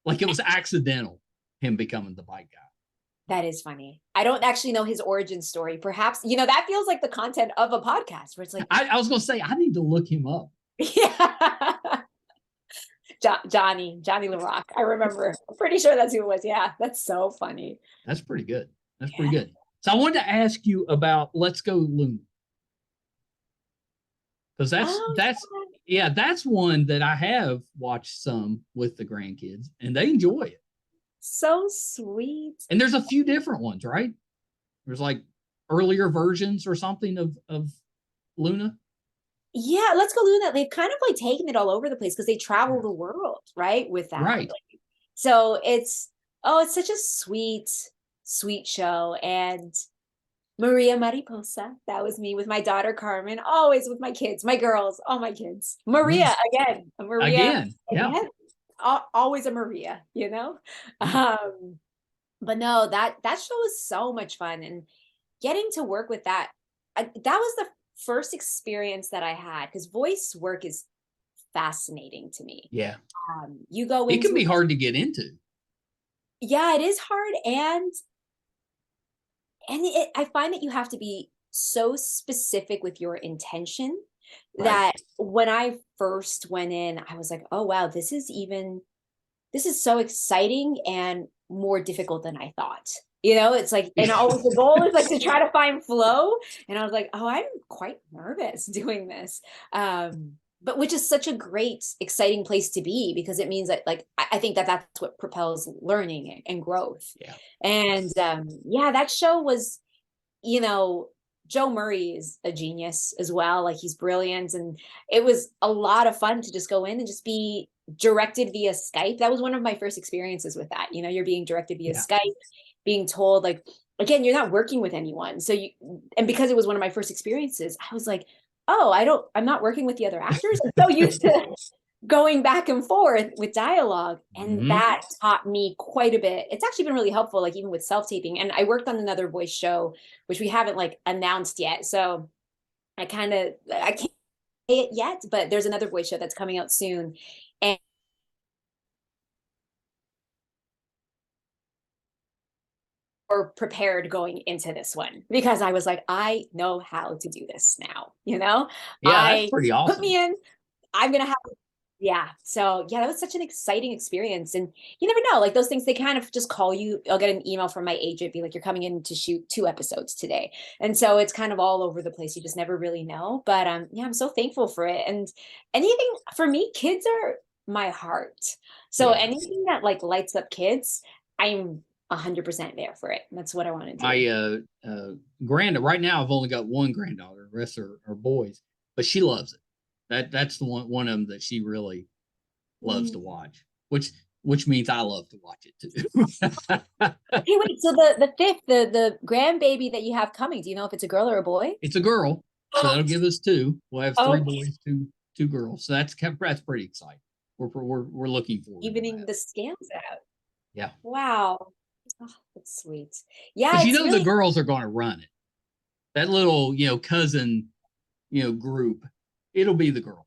S1: Like it was accidental, him becoming the bike guy.
S2: That is funny. I don't actually know his origin story. Perhaps, that feels like the content of a podcast where it's like.
S1: I was going to say, I need to look him up.
S2: Yeah. Johnny LaRock. I remember. I'm pretty sure that's who it was. Yeah, that's so funny.
S1: That's pretty good. Pretty good. So I wanted to ask you about Let's Go Luna. Because that's one that I have watched some with the grandkids and they enjoy it.
S2: So sweet.
S1: And there's a few different ones, right? There's like earlier versions or something of Luna.
S2: Yeah, Let's Go Luna. They've kind of like taken it all over the place because they travel the world, right? With that.
S1: Right.
S2: Like, so it's such a sweet, sweet show. And Maria Mariposa, that was me with my daughter Carmen, always with my kids, my girls, all my kids. Maria
S1: Yes.
S2: again, a Maria
S1: Again. Yeah.
S2: again, always a Maria, you know? But no, that show was so much fun, and getting to work with that, that was the first experience that I had, because voice work is fascinating to me.
S1: Yeah.
S2: You go
S1: It can
S2: into
S1: be hard to get into.
S2: Yeah, it is hard, and I find that you have to be so specific with your intention
S1: Right.
S2: that when I first went in, I was like, oh wow, this is so exciting and more difficult than I thought. You know, it's like, and always the goal is like to try to find flow. And I was like, oh, I'm quite nervous doing this. But which is such a great, exciting place to be, because it means that, like, I think that that's what propels learning and growth.
S1: Yeah.
S2: And yeah, that show was, you know, Joe Murray is a genius as well. Like, he's brilliant. And it was a lot of fun to just go in and just be directed via Skype. That was one of my first experiences with that. You know, you're being directed via
S1: Yeah.
S2: Skype, being told, like, again, you're not working with anyone. So and because it was one of my first experiences, I was like, oh, I'm not working with the other actors. I'm so used to going back and forth with dialogue. And that taught me quite a bit. It's actually been really helpful, like even with self-taping. And I worked on another voice show, which we haven't like announced yet. So I can't say it yet, but there's another voice show that's coming out soon. And or prepared going into this one, because I was like, I know how to do this now, you know?
S1: Yeah, that's pretty awesome.
S2: Put me in, I'm gonna have, yeah. So yeah, that was such an exciting experience. And you never know, like those things, they kind of just call you. I'll get an email from my agent, be like, you're coming in to shoot 2 episodes today. And so it's kind of all over the place. You just never really know. But yeah, I'm so thankful for it. And anything for me, kids are my heart. So
S1: Yeah.
S2: anything that like lights up kids, I'm 100% there for it. That's what I want to do.
S1: My right now I've only got one granddaughter. The rest are boys, but she loves it. That's the one of them that she really loves to watch, which means I love to watch it too.
S2: Hey, wait, so the fifth, the grandbaby that you have coming, do you know if it's a girl or a boy?
S1: It's a girl, so that'll give us 2. We'll have 3 boys, 2 girls. So that's pretty exciting. We're looking forward to
S2: Evening
S1: that.
S2: the scales out.
S1: Yeah.
S2: Wow. Oh, that's sweet. Yeah,
S1: Because
S2: it's really,
S1: the girls are going to run it. That little, cousin, group, it'll be the girls.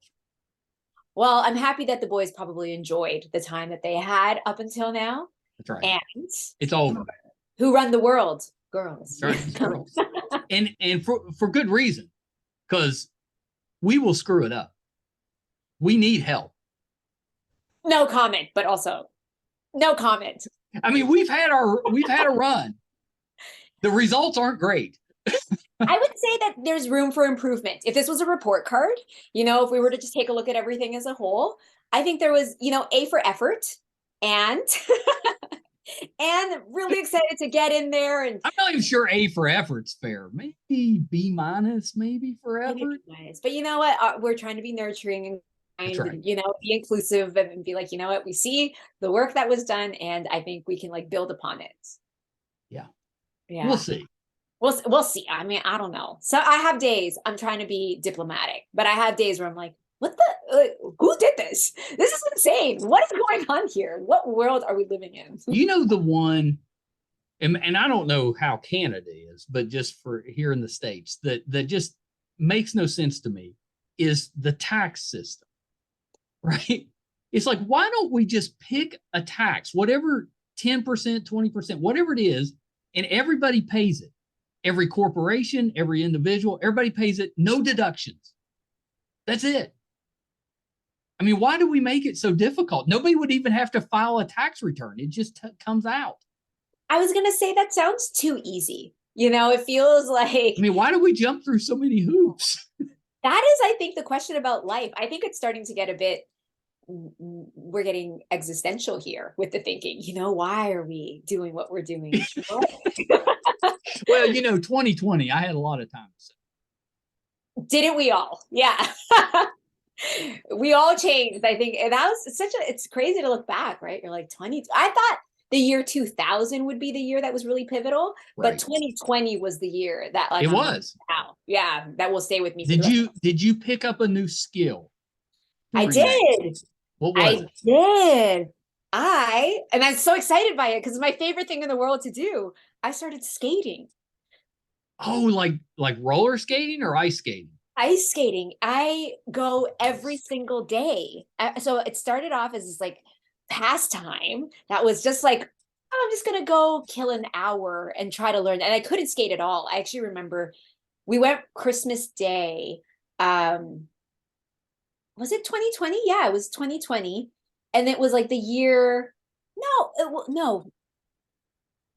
S2: well, I'm happy that the boys probably enjoyed the time that they had up until now.
S1: That's right.
S2: And
S1: it's over.
S2: Who run the world? Girls.
S1: That's right. It's girls. and for good reason, because we will screw it up. We need help.
S2: No comment, but also no comment.
S1: I mean, we've had a run. The results aren't great.
S2: I would say that there's room for improvement. If this was a report card, if we were to just take a look at everything as a whole, I think there was, A for effort, and and really excited to get in there. And
S1: I'm not even sure A for effort's fair. Maybe B minus, maybe for effort.
S2: But you know what? We're trying to be nurturing and
S1: right.
S2: be inclusive and be like, you know what? We see the work that was done, and I think we can like build upon it.
S1: Yeah.
S2: Yeah.
S1: We'll see.
S2: We'll see. I mean, I don't know. So I have days I'm trying to be diplomatic, but I have days where I'm like, who did this? This is insane. What is going on here? What world are we living in?
S1: The one, and I don't know how Canada is, but just for here in the States, that just makes no sense to me, is the tax system, right? It's like, why don't we just pick a tax, whatever, 10%, 20%, whatever it is, and everybody pays it. Every corporation, every individual, everybody pays it, no deductions. That's it. I mean, why do we make it so difficult? Nobody would even have to file a tax return. It just comes out.
S2: I was going to say that sounds too easy. It feels like,
S1: I mean, why do we jump through so many hoops?
S2: That is, I think, the question about life. I think it's starting to get a bit, we're getting existential here with the thinking, why are we doing what we're doing?
S1: Well, 2020, I had a lot of time to say.
S2: Didn't we all? Yeah. We all changed. I think and that was it's crazy to look back, right? You're like 20. I thought the year 2000 would be the year that was really pivotal, but
S1: Right.
S2: 2020 was the year that like
S1: It
S2: I'm like,
S1: was.
S2: wow, yeah, that will stay with me for the
S1: Did
S2: rest.
S1: you pick up a new skill
S2: I
S1: during that?
S2: did.
S1: What was
S2: I
S1: it?
S2: did. And I'm so excited by it because it's my favorite thing in the world to do. I started skating.
S1: Oh, like roller skating or ice skating?
S2: Ice skating. I go every
S1: Nice.
S2: single day. So it started off as this like pastime that was just like, oh, I'm just gonna go kill an hour and try to learn. And I couldn't skate at all. I actually remember we went Christmas Day. Um, was it 2020? Yeah, it was 2020. And it was like the year, no, no.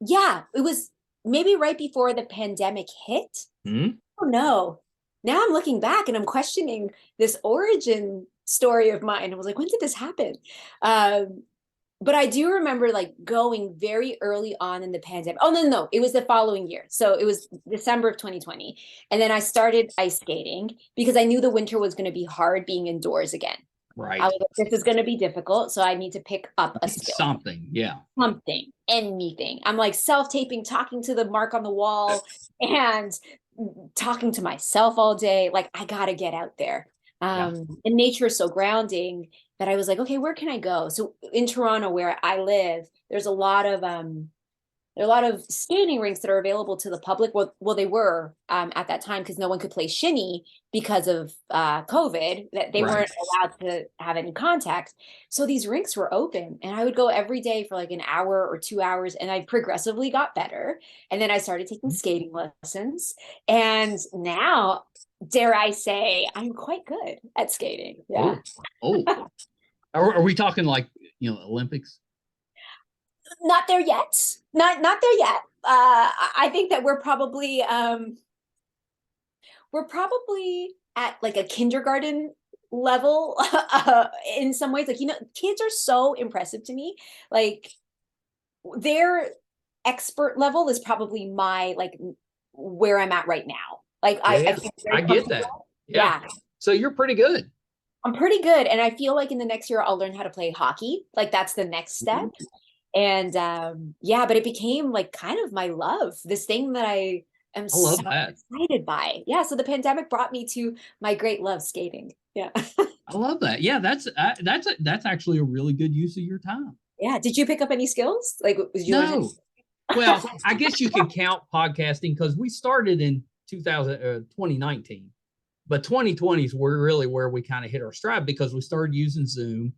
S2: Yeah, it was maybe right before the pandemic hit.
S1: Hmm?
S2: Oh no. Now I'm looking back and I'm questioning this origin story of mine. I was like, when did this happen? Um, but I do remember like going very early on in the pandemic. Oh, no, it was the following year. So it was December of 2020. And then I started ice skating because I knew the winter was going to be hard being indoors again. I
S1: Right.
S2: was like, this is going to be difficult. So I need to pick up a skill,
S1: Something. Yeah.
S2: something, anything. I'm like self-taping, talking to the mark on the wall and talking to myself all day. Like I gotta get out there.
S1: Yeah.
S2: And nature is so grounding that I was like, okay, where can I go? So in Toronto, where I live, there's a lot of there are a lot of skating rinks that are available to the public. Well, they were at that time because no one could play shinny because of COVID, that they
S1: Right.
S2: weren't allowed to have any contact. So these rinks were open, and I would go every day for like an hour or 2 hours, and I progressively got better. And then I started taking skating lessons, and now, dare I say, I'm quite good at skating. Yeah.
S1: Oh. Oh. Are we talking like, Olympics?
S2: Not there yet. Not there yet. I think that we're probably at like a kindergarten level in some ways. Like, kids are so impressive to me. Like their expert level is probably my like where I'm at right now. Like I
S1: Yeah.
S2: feel
S1: I
S2: very
S1: get that.
S2: comfortable.
S1: Yeah.
S2: Yeah,
S1: So you're pretty good.
S2: I'm pretty good. And I feel like in the next year I'll learn how to play hockey. Like that's the next step. And yeah, but it became like kind of my love, this thing that I am
S1: I love
S2: so
S1: that.
S2: excited by. Yeah, so the pandemic brought me to my great love, skating. Yeah.
S1: I love that. Yeah, that's actually a really good use of your time.
S2: Yeah. Did you pick up any skills? Like, did you learn how
S1: No. Well, I guess you can count podcasting because we started in 2019, but 2020 is really where we kind of hit our stride because we started using Zoom.
S2: Mhm.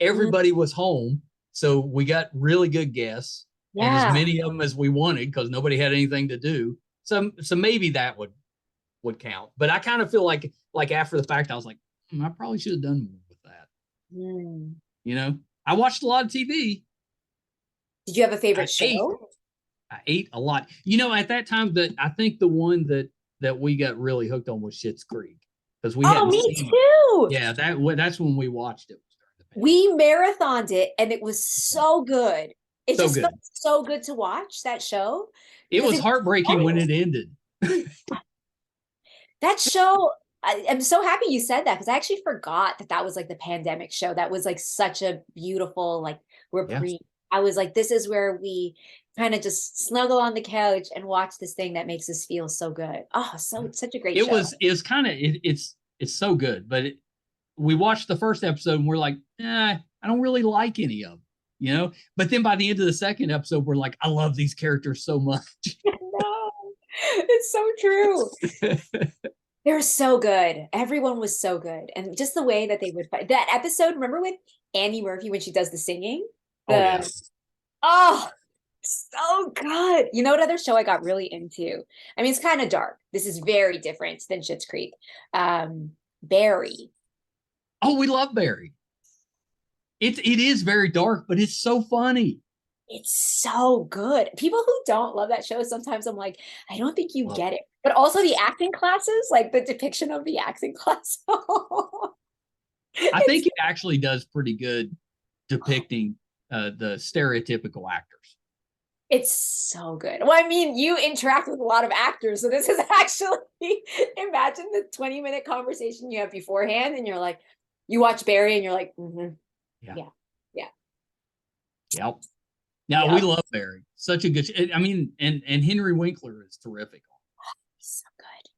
S1: Everybody was home, so we got really good guests and as
S2: Yeah.
S1: many of them as we wanted because nobody had anything to do. So maybe that would count. But I kind of feel like after the fact, I was like, I probably should have done more with that.
S2: Mm.
S1: I watched a lot of TV.
S2: Did you have a
S1: I
S2: favorite
S1: ate.
S2: show?
S1: I ate a lot. At that time, that I think the one that we got really hooked on was Schitt's Creek because we
S2: Oh,
S1: hadn't
S2: me
S1: seen it.
S2: too.
S1: Yeah, that's when we watched it.
S2: We marathoned it and it was so good. It
S1: So
S2: just felt
S1: good.
S2: so good to watch that show
S1: It
S2: because
S1: was
S2: it was
S1: heartbreaking when
S2: intense.
S1: it ended.
S2: That show, I'm so happy you said that because I actually forgot that that was like the pandemic show. That was like such a beautiful like
S1: Yeah,
S2: reprieve. I was like, this is where we kind of just snuggle on the couch and watch this thing that makes us feel so good. Oh, so such a great
S1: it
S2: show.
S1: was. It's kind of it's so good. But we watched the first episode and we're like, I don't really like any of them. But then by the end of the second episode, we're like, I love these characters so much.
S2: No, it's so true. They're so good. Everyone was so good. And just the way that they would fight. That episode, remember with Annie Murphy when she does the singing?
S1: Oh yeah.
S2: The Oh, so good. You know what other show I got really into? I mean, it's kind of dark. This is very different than Schitt's Creek. Barry.
S1: Oh, we love Barry. It is very dark, but it's so funny.
S2: It's so good. People who don't love that show, sometimes I'm like, I don't think you
S1: Love
S2: get it. But also the acting classes, like the depiction of the acting class.
S1: I
S2: It's
S1: think it actually does pretty good depicting the stereotypical actors.
S2: It's so good. Well, I mean, you interact with a lot of actors, so this is actually, imagine the 20-minute conversation you have beforehand, and you're like, you watch Barry, and you're like,
S1: Yeah.
S2: yeah.
S1: Yep. Now we love Barry. Such a good. I mean, and Henry Winkler is terrific.
S2: He's so good.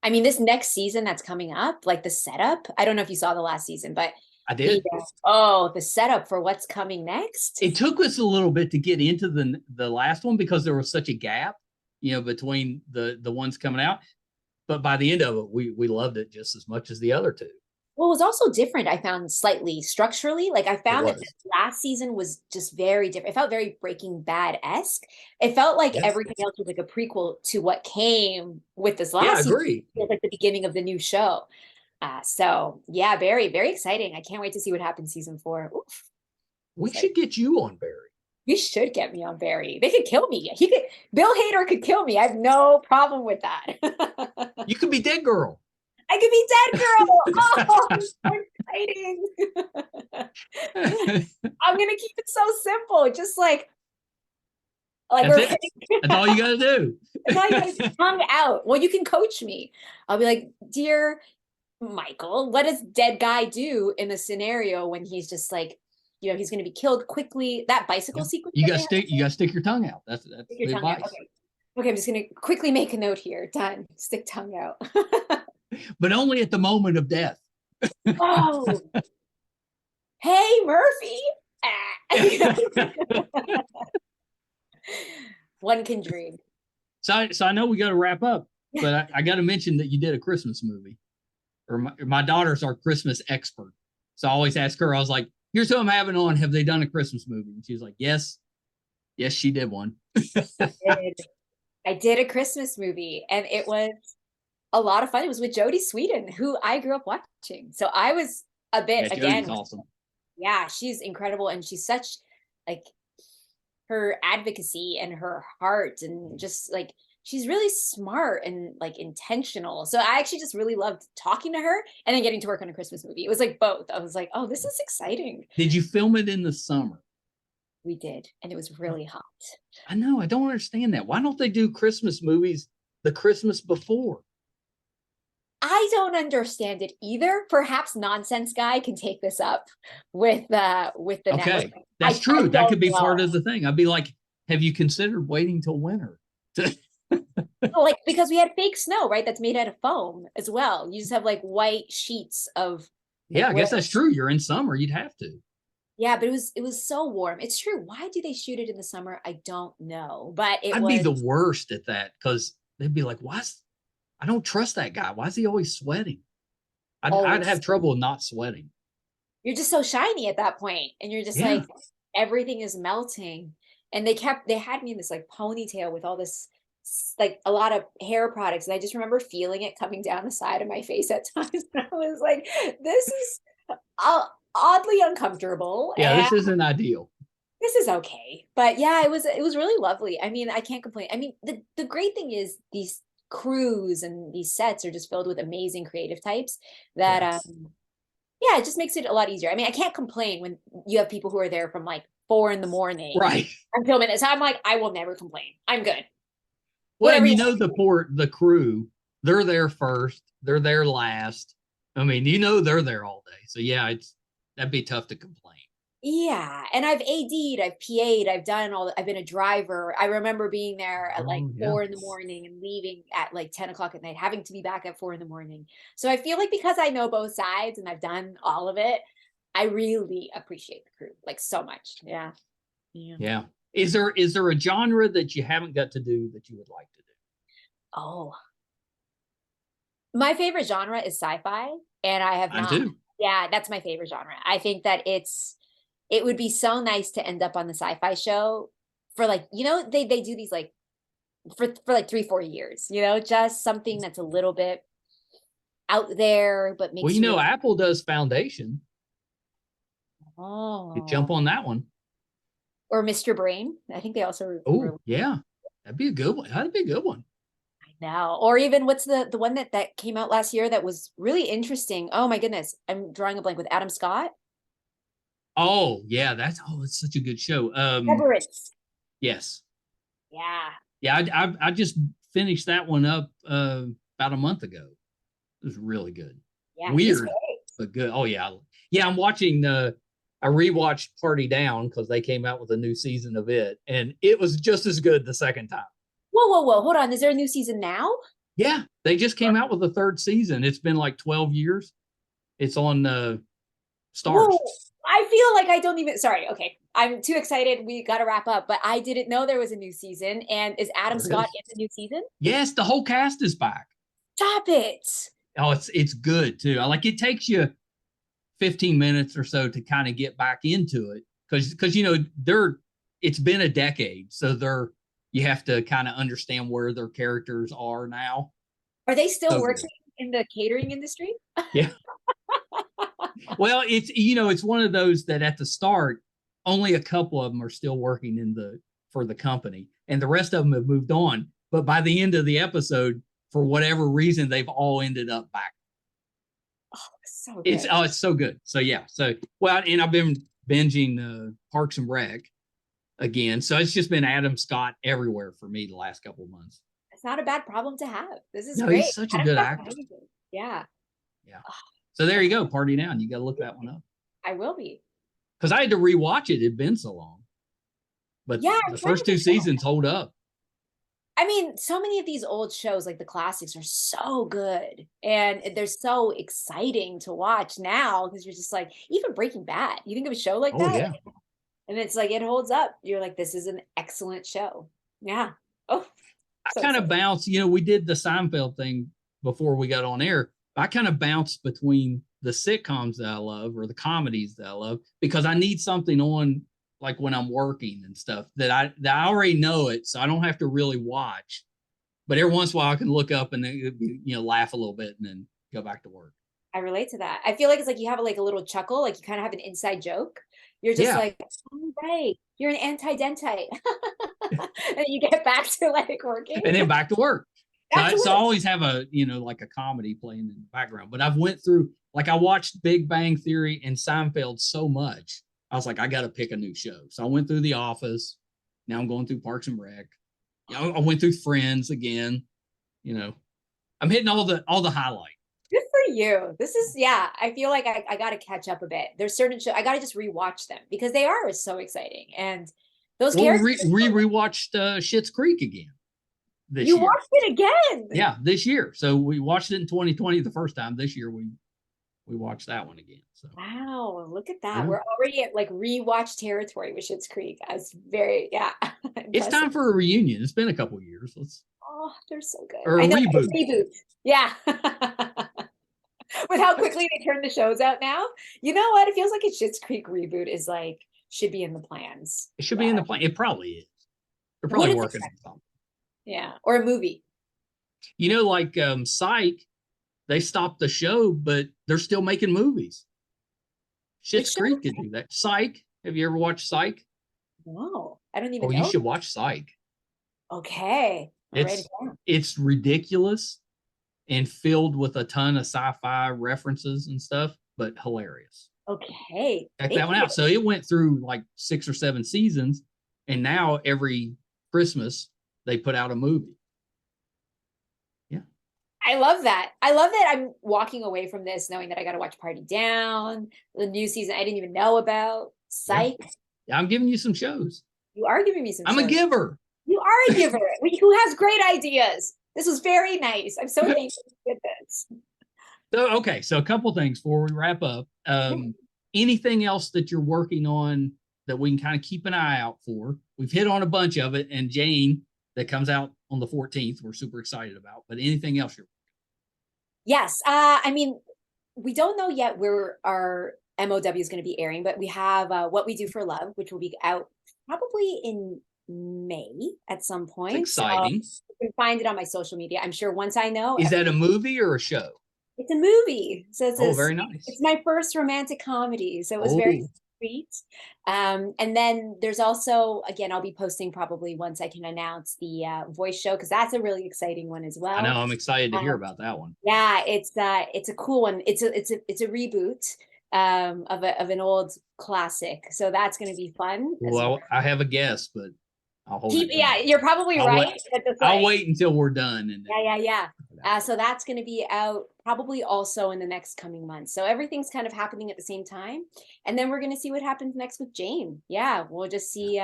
S2: I mean, this next season that's coming up, like the setup. I don't know if you saw the last season, but
S1: I did.
S2: The setup for what's coming next.
S1: It took us a little bit to get into the last one because there was such a gap, between the ones coming out. But by the end of it, we loved it just as much as the other two.
S2: Well, it was also different, I found, slightly structurally. Like, I found that this last season was just very different. It felt very Breaking Bad-esque. It felt like everything else was like a prequel to what came with this last season. It was like the beginning of the new show. So yeah, very, very exciting. I can't wait to see what happens season 4. Oof.
S1: We should get you on Barry.
S2: You should get me on Barry. They could kill me. Bill Hader could kill me. I have no problem with that.
S1: You could be Dead Girl.
S2: I could be Dead Girl. Oh, so exciting. I'm gonna keep it so simple. Just like
S1: that's all you gotta do.
S2: That's all you gotta do. Tongue out. Well, you can coach me. I'll be like, dear Michael, what does dead guy do in a scenario when he's just like, he's going to be killed quickly? That bicycle sequence.
S1: You got to stick your tongue out. That's the advice.
S2: Okay, I'm just going to quickly make a note here. Done. Stick tongue out.
S1: But only at the moment of death.
S2: Oh. Hey, Murphy. One can dream.
S1: So I know we got to wrap up, but I got to mention that you did a Christmas movie. Or my daughter's our Christmas expert. So I always ask her, I was like, here's who I'm having on. Have they done a Christmas movie? And she was like, yes. Yes, she did one.
S2: I did a Christmas movie, and it was a lot of fun. It was with Jodie Sweetin, who I grew up watching. So I was a bit, again.
S1: Awesome.
S2: Yeah, she's incredible. And she's such, like, her advocacy and her heart, and just like, she's really smart and like intentional. So I actually just really loved talking to her and then getting to work on a Christmas movie. It was like both. I was like, oh, this is exciting.
S1: Did you film it in the summer?
S2: We did. And it was really hot.
S1: I know. I don't understand that. Why don't they do Christmas movies the Christmas before?
S2: I don't understand it either. Perhaps Nonsense Guy can take this up with the network.
S1: That's true. That could be part of the thing. I'd be like, have you considered waiting till winter?
S2: Like, because we had fake snow, right? That's made out of foam as well. You just have like white sheets of.
S1: Yeah, I guess that's true. You're in summer, you'd have to.
S2: Yeah, but it was so warm. It's true. Why do they shoot it in the summer? I don't know. But
S1: I'd be the worst at that, because they'd be like, I don't trust that guy. Why is he always sweating? I'd have trouble not sweating.
S2: You're just so shiny at that point, and you're just like, everything is melting. And they had me in this like ponytail with all this, like, a lot of hair products, and I just remember feeling it coming down the side of my face at times. I was like, this is oddly uncomfortable.
S1: Yeah, this isn't ideal.
S2: This is okay. But yeah, it was really lovely. I mean, I can't complain. I mean, the great thing is these crews and these sets are just filled with amazing creative types that yeah, it just makes it a lot easier. I mean, I can't complain when you have people who are there from like 4 a.m,
S1: right,
S2: until minutes. So I'm like, I will never complain. I'm good.
S1: Well, and the crew, they're there first, they're there last. I mean, they're there all day. So yeah, that'd be tough to complain.
S2: Yeah, and I've AD'd, I've PA'd, I've been a driver. I remember being there at like 4 a.m. and leaving at like 10 o'clock at night, having to be back at 4 a.m. So I feel like, because I know both sides and I've done all of it, I really appreciate the crew like so much. Yeah.
S1: Is there a genre that you haven't got to do that you would like to do?
S2: Oh, my favorite genre is sci-fi, and I have not.
S1: Too.
S2: Yeah, that's my favorite genre. I think that it would be so nice to end up on the sci-fi show for like, they do these like for like 3-4 years, just something that's a little bit out there, but makes
S1: Apple does Foundation.
S2: Oh,
S1: you jump on that one.
S2: Or Mr. Brain. I think they also.
S1: Oh, yeah. That'd be a good one. That'd be a good one.
S2: I know. Or even what's the one that came out last year that was really interesting? Oh my goodness. I'm drawing a blank, with Adam Scott.
S1: Oh, yeah. It's such a good show.
S2: Severance.
S1: Yes.
S2: Yeah.
S1: I just finished that one up about a month ago. It was really good.
S2: Yeah.
S1: Weird, but good. Oh yeah. Yeah, I'm watching I rewatched Party Down because they came out with a new season of it, and it was just as good the second time.
S2: Whoa. Hold on. Is there a new season now?
S1: Yeah, they just came out with the third season. It's been like 12 years. It's on Stars.
S2: Whoa. I feel like I don't even, sorry. Okay. I'm too excited. We got to wrap up, but I didn't know there was a new season. And is Adam Scott in the new season?
S1: Yes, the whole cast is back.
S2: Stop it.
S1: Oh, it's good too. I like it takes you 15 minutes or so to kind of get back into it because you know it's been a decade, so you have to kind of understand where their characters are now.
S2: Are they still working in the catering industry?
S1: Yeah. Well, it's one of those that at the start only a couple of them are still working for the company, and the rest of them have moved on. But by the end of the episode, for whatever reason, they've all ended up back.
S2: Oh, so good.
S1: It's so good. So yeah. So well, and I've been binging Parks and Rec again. So it's just been Adam Scott everywhere for me the last couple of months.
S2: It's not a bad problem to have. This is
S1: no,
S2: great.
S1: He's such a good actor.
S2: Yeah.
S1: Yeah. So there you go. Party Down. You got to look that one up.
S2: I will be.
S1: Because I had to rewatch it. It'd been so long. But yeah, the first two seasons hold up.
S2: I mean, so many of these old shows, like the classics, are so good. And they're so exciting to watch now because you're just like, even Breaking Bad. You think of a show like that?
S1: Yeah.
S2: And it's like, it holds up. You're like, this is an excellent show. Yeah. Oh.
S1: I kind of bounce, we did the Seinfeld thing before we got on air. I kind of bounce between the sitcoms that I love or the comedies that I love because I need something on like when I'm working and stuff that I already know it, so I don't have to really watch. But every once in a while I can look up and then laugh a little bit and then go back to work.
S2: I relate to that. I feel like it's like you have like a little chuckle, like you kind of have an inside joke. You're just like, oh, right, you're an anti-dentite. And you get back to like working.
S1: And then back to work. So I always have a, like a comedy playing in the background. But I've went through, like I watched Big Bang Theory and Seinfeld so much. I was like, I got to pick a new show. So I went through The Office. Now I'm going through Parks and Rec. I went through Friends again. I'm hitting all the highlights.
S2: Good for you. This is, I feel like I got to catch up a bit. There's certain shows, I got to just rewatch them because they are so exciting. And those characters.
S1: We rewatched Schitt's Creek again.
S2: You watched it again?
S1: Yeah, this year. So we watched it in 2020 the first time. This year we watched that one again. So
S2: wow, look at that. Yeah. We're already at like rewatch territory with Schitt's Creek. That's very
S1: It's time for a reunion. It's been a couple of years.
S2: Oh, they're so good.
S1: Or a reboot.
S2: Reboot. Yeah. With how quickly they turn the shows out now. You know what? It feels like a Schitt's Creek reboot is like should be in the plans.
S1: It should be in the plan. It probably is. They're probably working on something.
S2: Yeah, or a movie.
S1: Like Psych, they stopped the show, but they're still making movies. Schitt's Creek could do that. Psych. Have you ever watched Psych?
S2: No, I don't even know.
S1: You should watch Psych.
S2: Okay.
S1: It's ridiculous and filled with a ton of sci-fi references and stuff, but hilarious.
S2: Okay.
S1: Check that one out. So it went through like 6 or 7 seasons, and now every Christmas they put out a movie. Yeah.
S2: I love that. I love that I'm walking away from this knowing that I got to watch Party Down, the new season I didn't even know about, Psych.
S1: Yeah, I'm giving you some shows.
S2: You are giving me some shows.
S1: I'm a giver.
S2: You are a giver who has great ideas. This was very nice. I'm so thankful for this.
S1: So a couple things before we wrap up. Anything else that you're working on that we can kind of keep an eye out for? We've hit on a bunch of it, and Jane, that comes out on the 14th, we're super excited about. But anything else you're working on?
S2: Yes. I mean, we don't know yet where our MOW is going to be airing, but we have What We Do for Love, which will be out probably in May at some point.
S1: It's exciting.
S2: So you can find it on my social media. I'm sure once I know.
S1: Is that a movie or a show?
S2: It's a movie. So it's
S1: very nice.
S2: It's my first romantic comedy. So it was very sweet. And then there's also, again, I'll be posting probably once I can announce the voice show, because that's a really exciting one as well.
S1: I know. I'm excited to hear about that one.
S2: Yeah, it's a cool one. It's a reboot of an old classic. So that's going to be fun.
S1: Well, I have a guess, but I'll hold it.
S2: Yeah, you're probably
S1: I'll
S2: right.
S1: Wait, I'll wait until we're done. And
S2: yeah. So that's going to be out probably also in the next coming months. So everything's kind of happening at the same time, and then we're going to see what happens next with Jane. Yeah, we'll just see.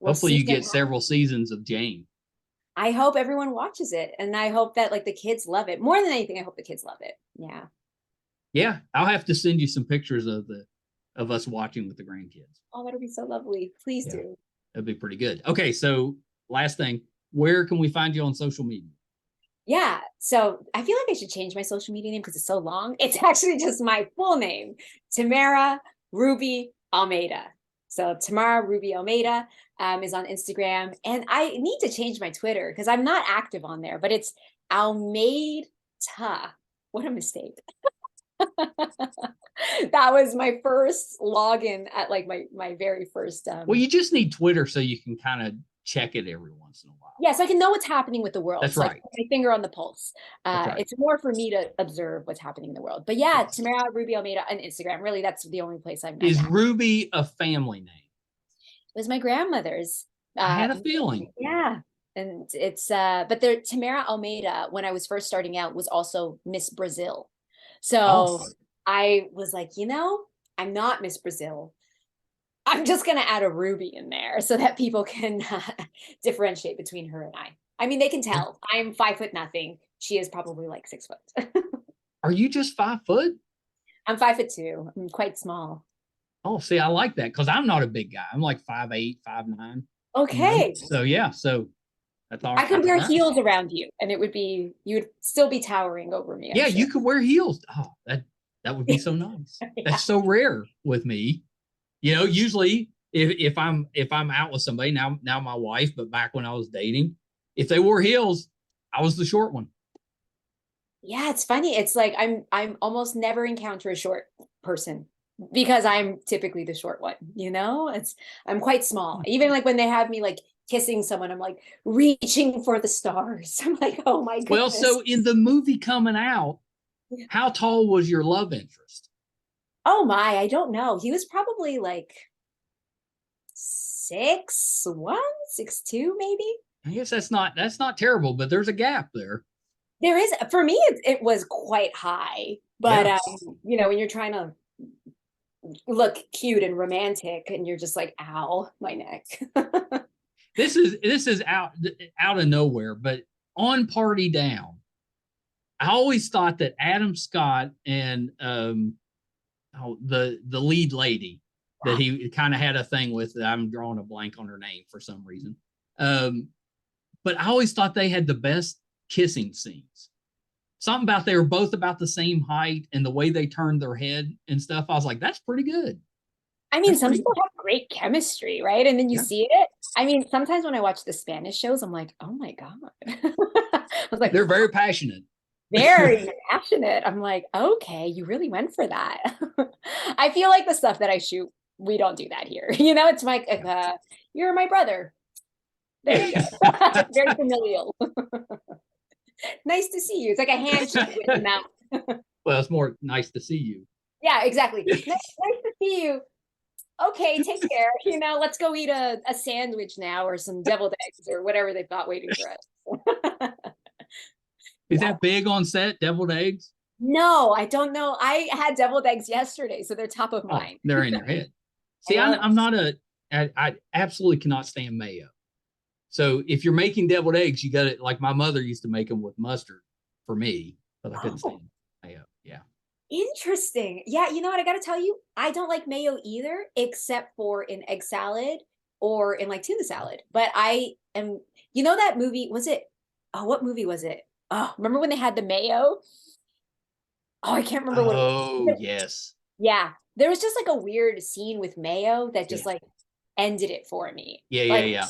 S1: Hopefully, you get several seasons of Jane.
S2: I hope everyone watches it, and I hope that like the kids love it more than anything. I hope the kids love it. Yeah.
S1: Yeah, I'll have to send you some pictures of us watching with the grandkids.
S2: Oh, that'll be so lovely. Please do.
S1: That'd be pretty good. Okay, so last thing, where can we find you on social media?
S2: Yeah, so I feel like I should change my social media name because it's so long. It's actually just my full name, Tamara Ruby Almeida. So Tamara Ruby Almeida is on Instagram, and I need to change my Twitter because I'm not active on there, but it's Almeida. What a mistake. That was my first login at like my very first.
S1: Well, you just need Twitter so you can kind of check it every once in a while.
S2: Yeah, so I can know what's happening with the world.
S1: That's
S2: so
S1: right.
S2: My finger on the pulse.
S1: Right.
S2: It's more for me to observe what's happening in the world. But yeah, Tamara Ruby Almeida on Instagram. Really, that's the only place I'm.
S1: Is Ruby a family name?
S2: It was my grandmother's.
S1: I had a feeling.
S2: Yeah, and it's but there Tamara Almeida, when I was first starting out, was also Miss Brazil. So I was like, I'm not Miss Brazil. I'm just going to add a Ruby in there so that people can differentiate between her and I. I mean, they can tell. I'm 5 foot nothing. She is probably like 6 foot.
S1: Are you just 5 foot?
S2: I'm 5'2". I'm quite small.
S1: Oh, see, I like that because I'm not a big guy. I'm like 5'8", 5'9".
S2: Okay.
S1: So yeah, so that's all right.
S2: I could wear heels around you, and you would still be towering over me.
S1: Yeah, you could wear heels. Oh, that would be so nice. That's so rare with me. Usually if I'm out with somebody now my wife, but back when I was dating, if they wore heels, I was the short one.
S2: Yeah, it's funny. It's like I'm almost never encounter a short person because I'm typically the short one. I'm quite small. Even like when they have me like kissing someone, I'm like reaching for the stars. I'm like, oh my goodness.
S1: Well, so in the movie coming out, how tall was your love interest?
S2: Oh my, I don't know. He was probably like 6'1", 6'2", maybe.
S1: I guess that's not terrible, but there's a gap there.
S2: There is. For me, it was quite high, but when you're trying to look cute and romantic, and you're just like, ow, my neck.
S1: This is out of nowhere, but on Party Down, I always thought that Adam Scott and the lead lady that he kind of had a thing with. I'm drawing a blank on her name for some reason. But I always thought they had the best kissing scenes. Something about they were both about the same height, and the way they turned their head and stuff. I was like, that's pretty good.
S2: I mean, some people have great chemistry, right? And then you see it. I mean, sometimes when I watch the Spanish shows, I'm like, oh my God. I was like,
S1: they're very passionate.
S2: Very passionate. I'm like, okay, you really went for that. I feel like the stuff that I shoot, we don't do that here. It's like, you're my brother. There you go. Very familial. Nice to see you. It's like a handshake with the mouth.
S1: Well, it's more nice to see you.
S2: Yeah, exactly. Nice to see you. Okay, take care. Let's go eat a sandwich now, or some deviled eggs, or whatever they've got waiting for us.
S1: Is that big on set, deviled eggs?
S2: No, I don't know. I had deviled eggs yesterday, so they're top of mind.
S1: They're in your head. See, I'm not I absolutely cannot stand mayo. So if you're making deviled eggs, you got it. Like my mother used to make them with mustard for me, but I couldn't stand mayo. Yeah.
S2: Interesting. Yeah, you know what? I got to tell you, I don't like mayo either, except for in egg salad or in like tuna salad. But I am, that movie, was it? Oh, what movie was it? Oh, remember when they had the mayo? Oh, I can't remember what.
S1: Oh, yes.
S2: Yeah. There was just like a weird scene with mayo that just like ended it for me.
S1: Yeah.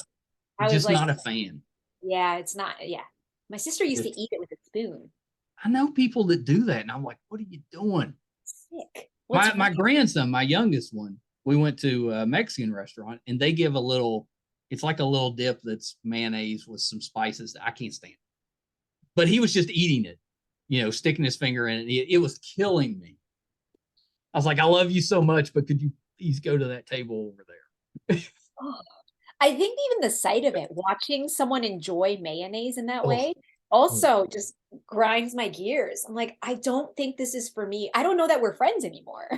S1: I was just
S2: like,
S1: not a fan.
S2: Yeah, it's not. Yeah. My sister used to eat it with a spoon.
S1: I know people that do that, and I'm like, what are you doing?
S2: Sick.
S1: My grandson, my youngest one, we went to a Mexican restaurant, and they give it's like a little dip that's mayonnaise with some spices that I can't stand. But he was just eating it, sticking his finger in it. It was killing me. I was like, I love you so much, but could you please go to that table over there?
S2: I think even the sight of it, watching someone enjoy mayonnaise in that
S1: Oh,
S2: way, also just grinds my gears. I'm like, I don't think this is for me. I don't know that we're friends anymore.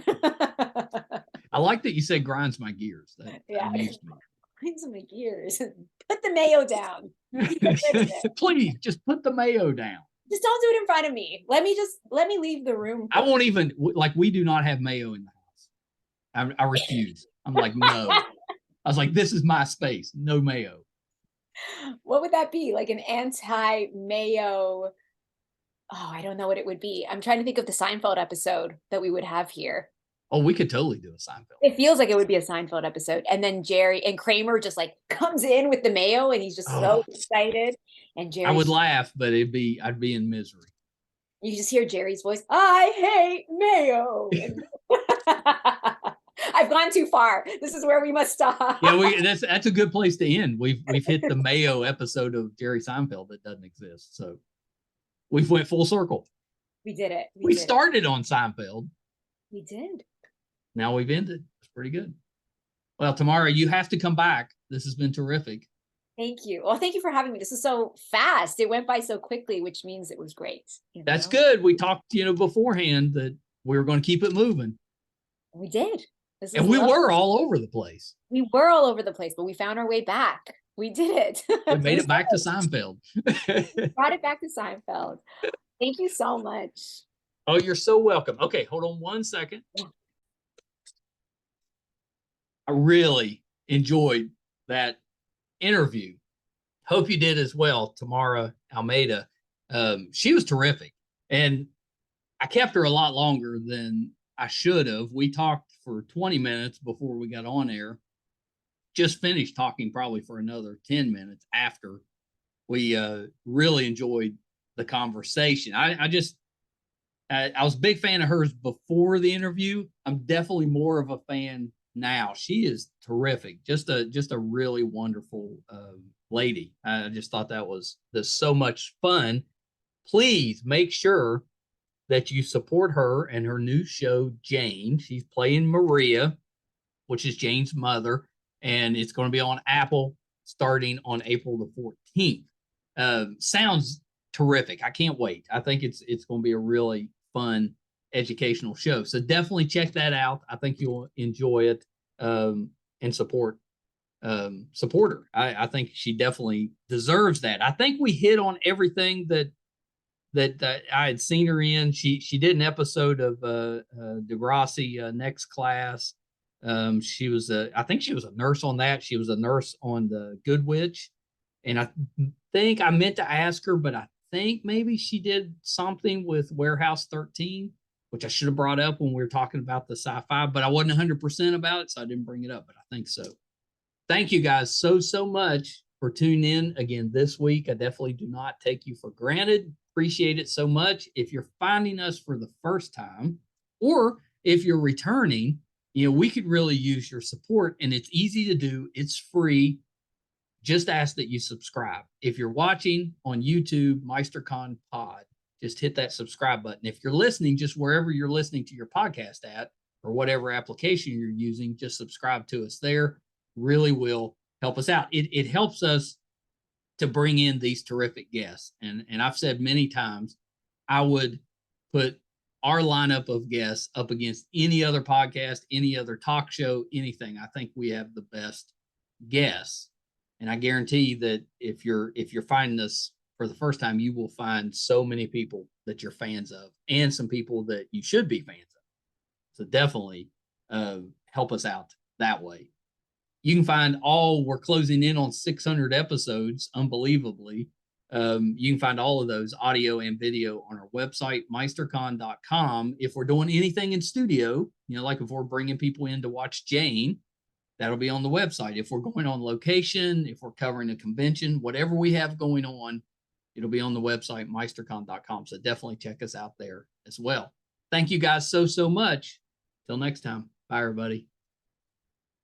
S1: I like that you said grinds my gears. That
S2: Yeah,
S1: amused me.
S2: grinds my gears. Put the mayo down. Get rid of it.
S1: Please just put the mayo down.
S2: Just don't do it in front of me. Let me leave the room.
S1: I won't even, like, we do not have mayo in the house. I refuse. I'm like, no. I was like, this is my space. No mayo.
S2: What would that be? Like an anti-mayo. Oh, I don't know what it would be. I'm trying to think of the Seinfeld episode that we would have here.
S1: Oh, we could totally do a Seinfeld.
S2: It feels like it would be a Seinfeld episode. And then Jerry and Kramer just like comes in with the mayo and he's just so excited. And Jerry,
S1: I would laugh, but I'd be in misery.
S2: You just hear Jerry's voice, I hate mayo. I've gone too far. This is where we must stop.
S1: Yeah, that's a good place to end. We've hit the mayo episode of Jerry Seinfeld that doesn't exist. So we've went full circle.
S2: We did it.
S1: We started on Seinfeld.
S2: We did.
S1: Now we've ended. It's pretty good. Well, Tamara, you have to come back. This has been terrific.
S2: Thank you. Well, thank you for having me. This is so fast. It went by so quickly, which means it was great.
S1: That's good. We talked, beforehand that we were going to keep it moving.
S2: We did.
S1: And we were all over the place.
S2: We were all over the place, but we found our way back. We did it.
S1: We made it back to Seinfeld.
S2: Brought it back to Seinfeld. Thank you so much.
S1: Oh, you're so welcome. Okay, hold on one second. Yeah. I really enjoyed that interview. Hope you did as well, Tamara Almeida. She was terrific. And I kept her a lot longer than I should have. We talked for 20 minutes before we got on air. Just finished talking probably for another 10 minutes after. We really enjoyed the conversation. I was a big fan of hers before the interview. I'm definitely more of a fan now. She is terrific. Just a really wonderful lady. I just thought that was so much fun. Please make sure that you support her and her new show, Jane. She's playing Maria, which is Jane's mother, and it's going to be on Apple starting on April the 14th. Sounds terrific. I can't wait. I think it's going to be a really fun educational show. So definitely check that out. I think you'll enjoy it and support her. I think she definitely deserves that. I think we hit on everything that I had seen her in. She did an episode of Degrassi, Next Class. She was I think she was a nurse on that. She was a nurse on the Good Witch. And I think I meant to ask her, but I think maybe she did something with Warehouse 13, which I should have brought up when we were talking about the SYFY, but I wasn't 100% about it, so I didn't bring it up, but I think so. Thank you guys so much for tuning in again this week. I definitely do not take you for granted. Appreciate it so much. If you're finding us for the first time, or if you're returning, we could really use your support, and it's easy to do. It's free. Just ask that you subscribe. If you're watching on YouTube, MeisterCon Pod, just hit that subscribe button. If you're listening, just wherever you're listening to your podcast at, or whatever application you're using, just subscribe to us there. Really will help us out. It helps us to bring in these terrific guests. And I've said many times, I would put our lineup of guests up against any other podcast, any other talk show, anything. I think we have the best guests. And I guarantee that if you're finding us for the first time, you will find so many people that you're fans of, and some people that you should be fans of. So definitely help us out that way. You can find we're closing in on 600 episodes, unbelievably. You can find all of those audio and video on our website, meistercon.com. If we're doing anything in studio, like if we're bringing people in to watch Jane, that'll be on the website. If we're going on location, if we're covering a convention, whatever we have going on, it'll be on the website, meistercon.com. So definitely check us out there as well. Thank you guys so much. Till next time. Bye, everybody.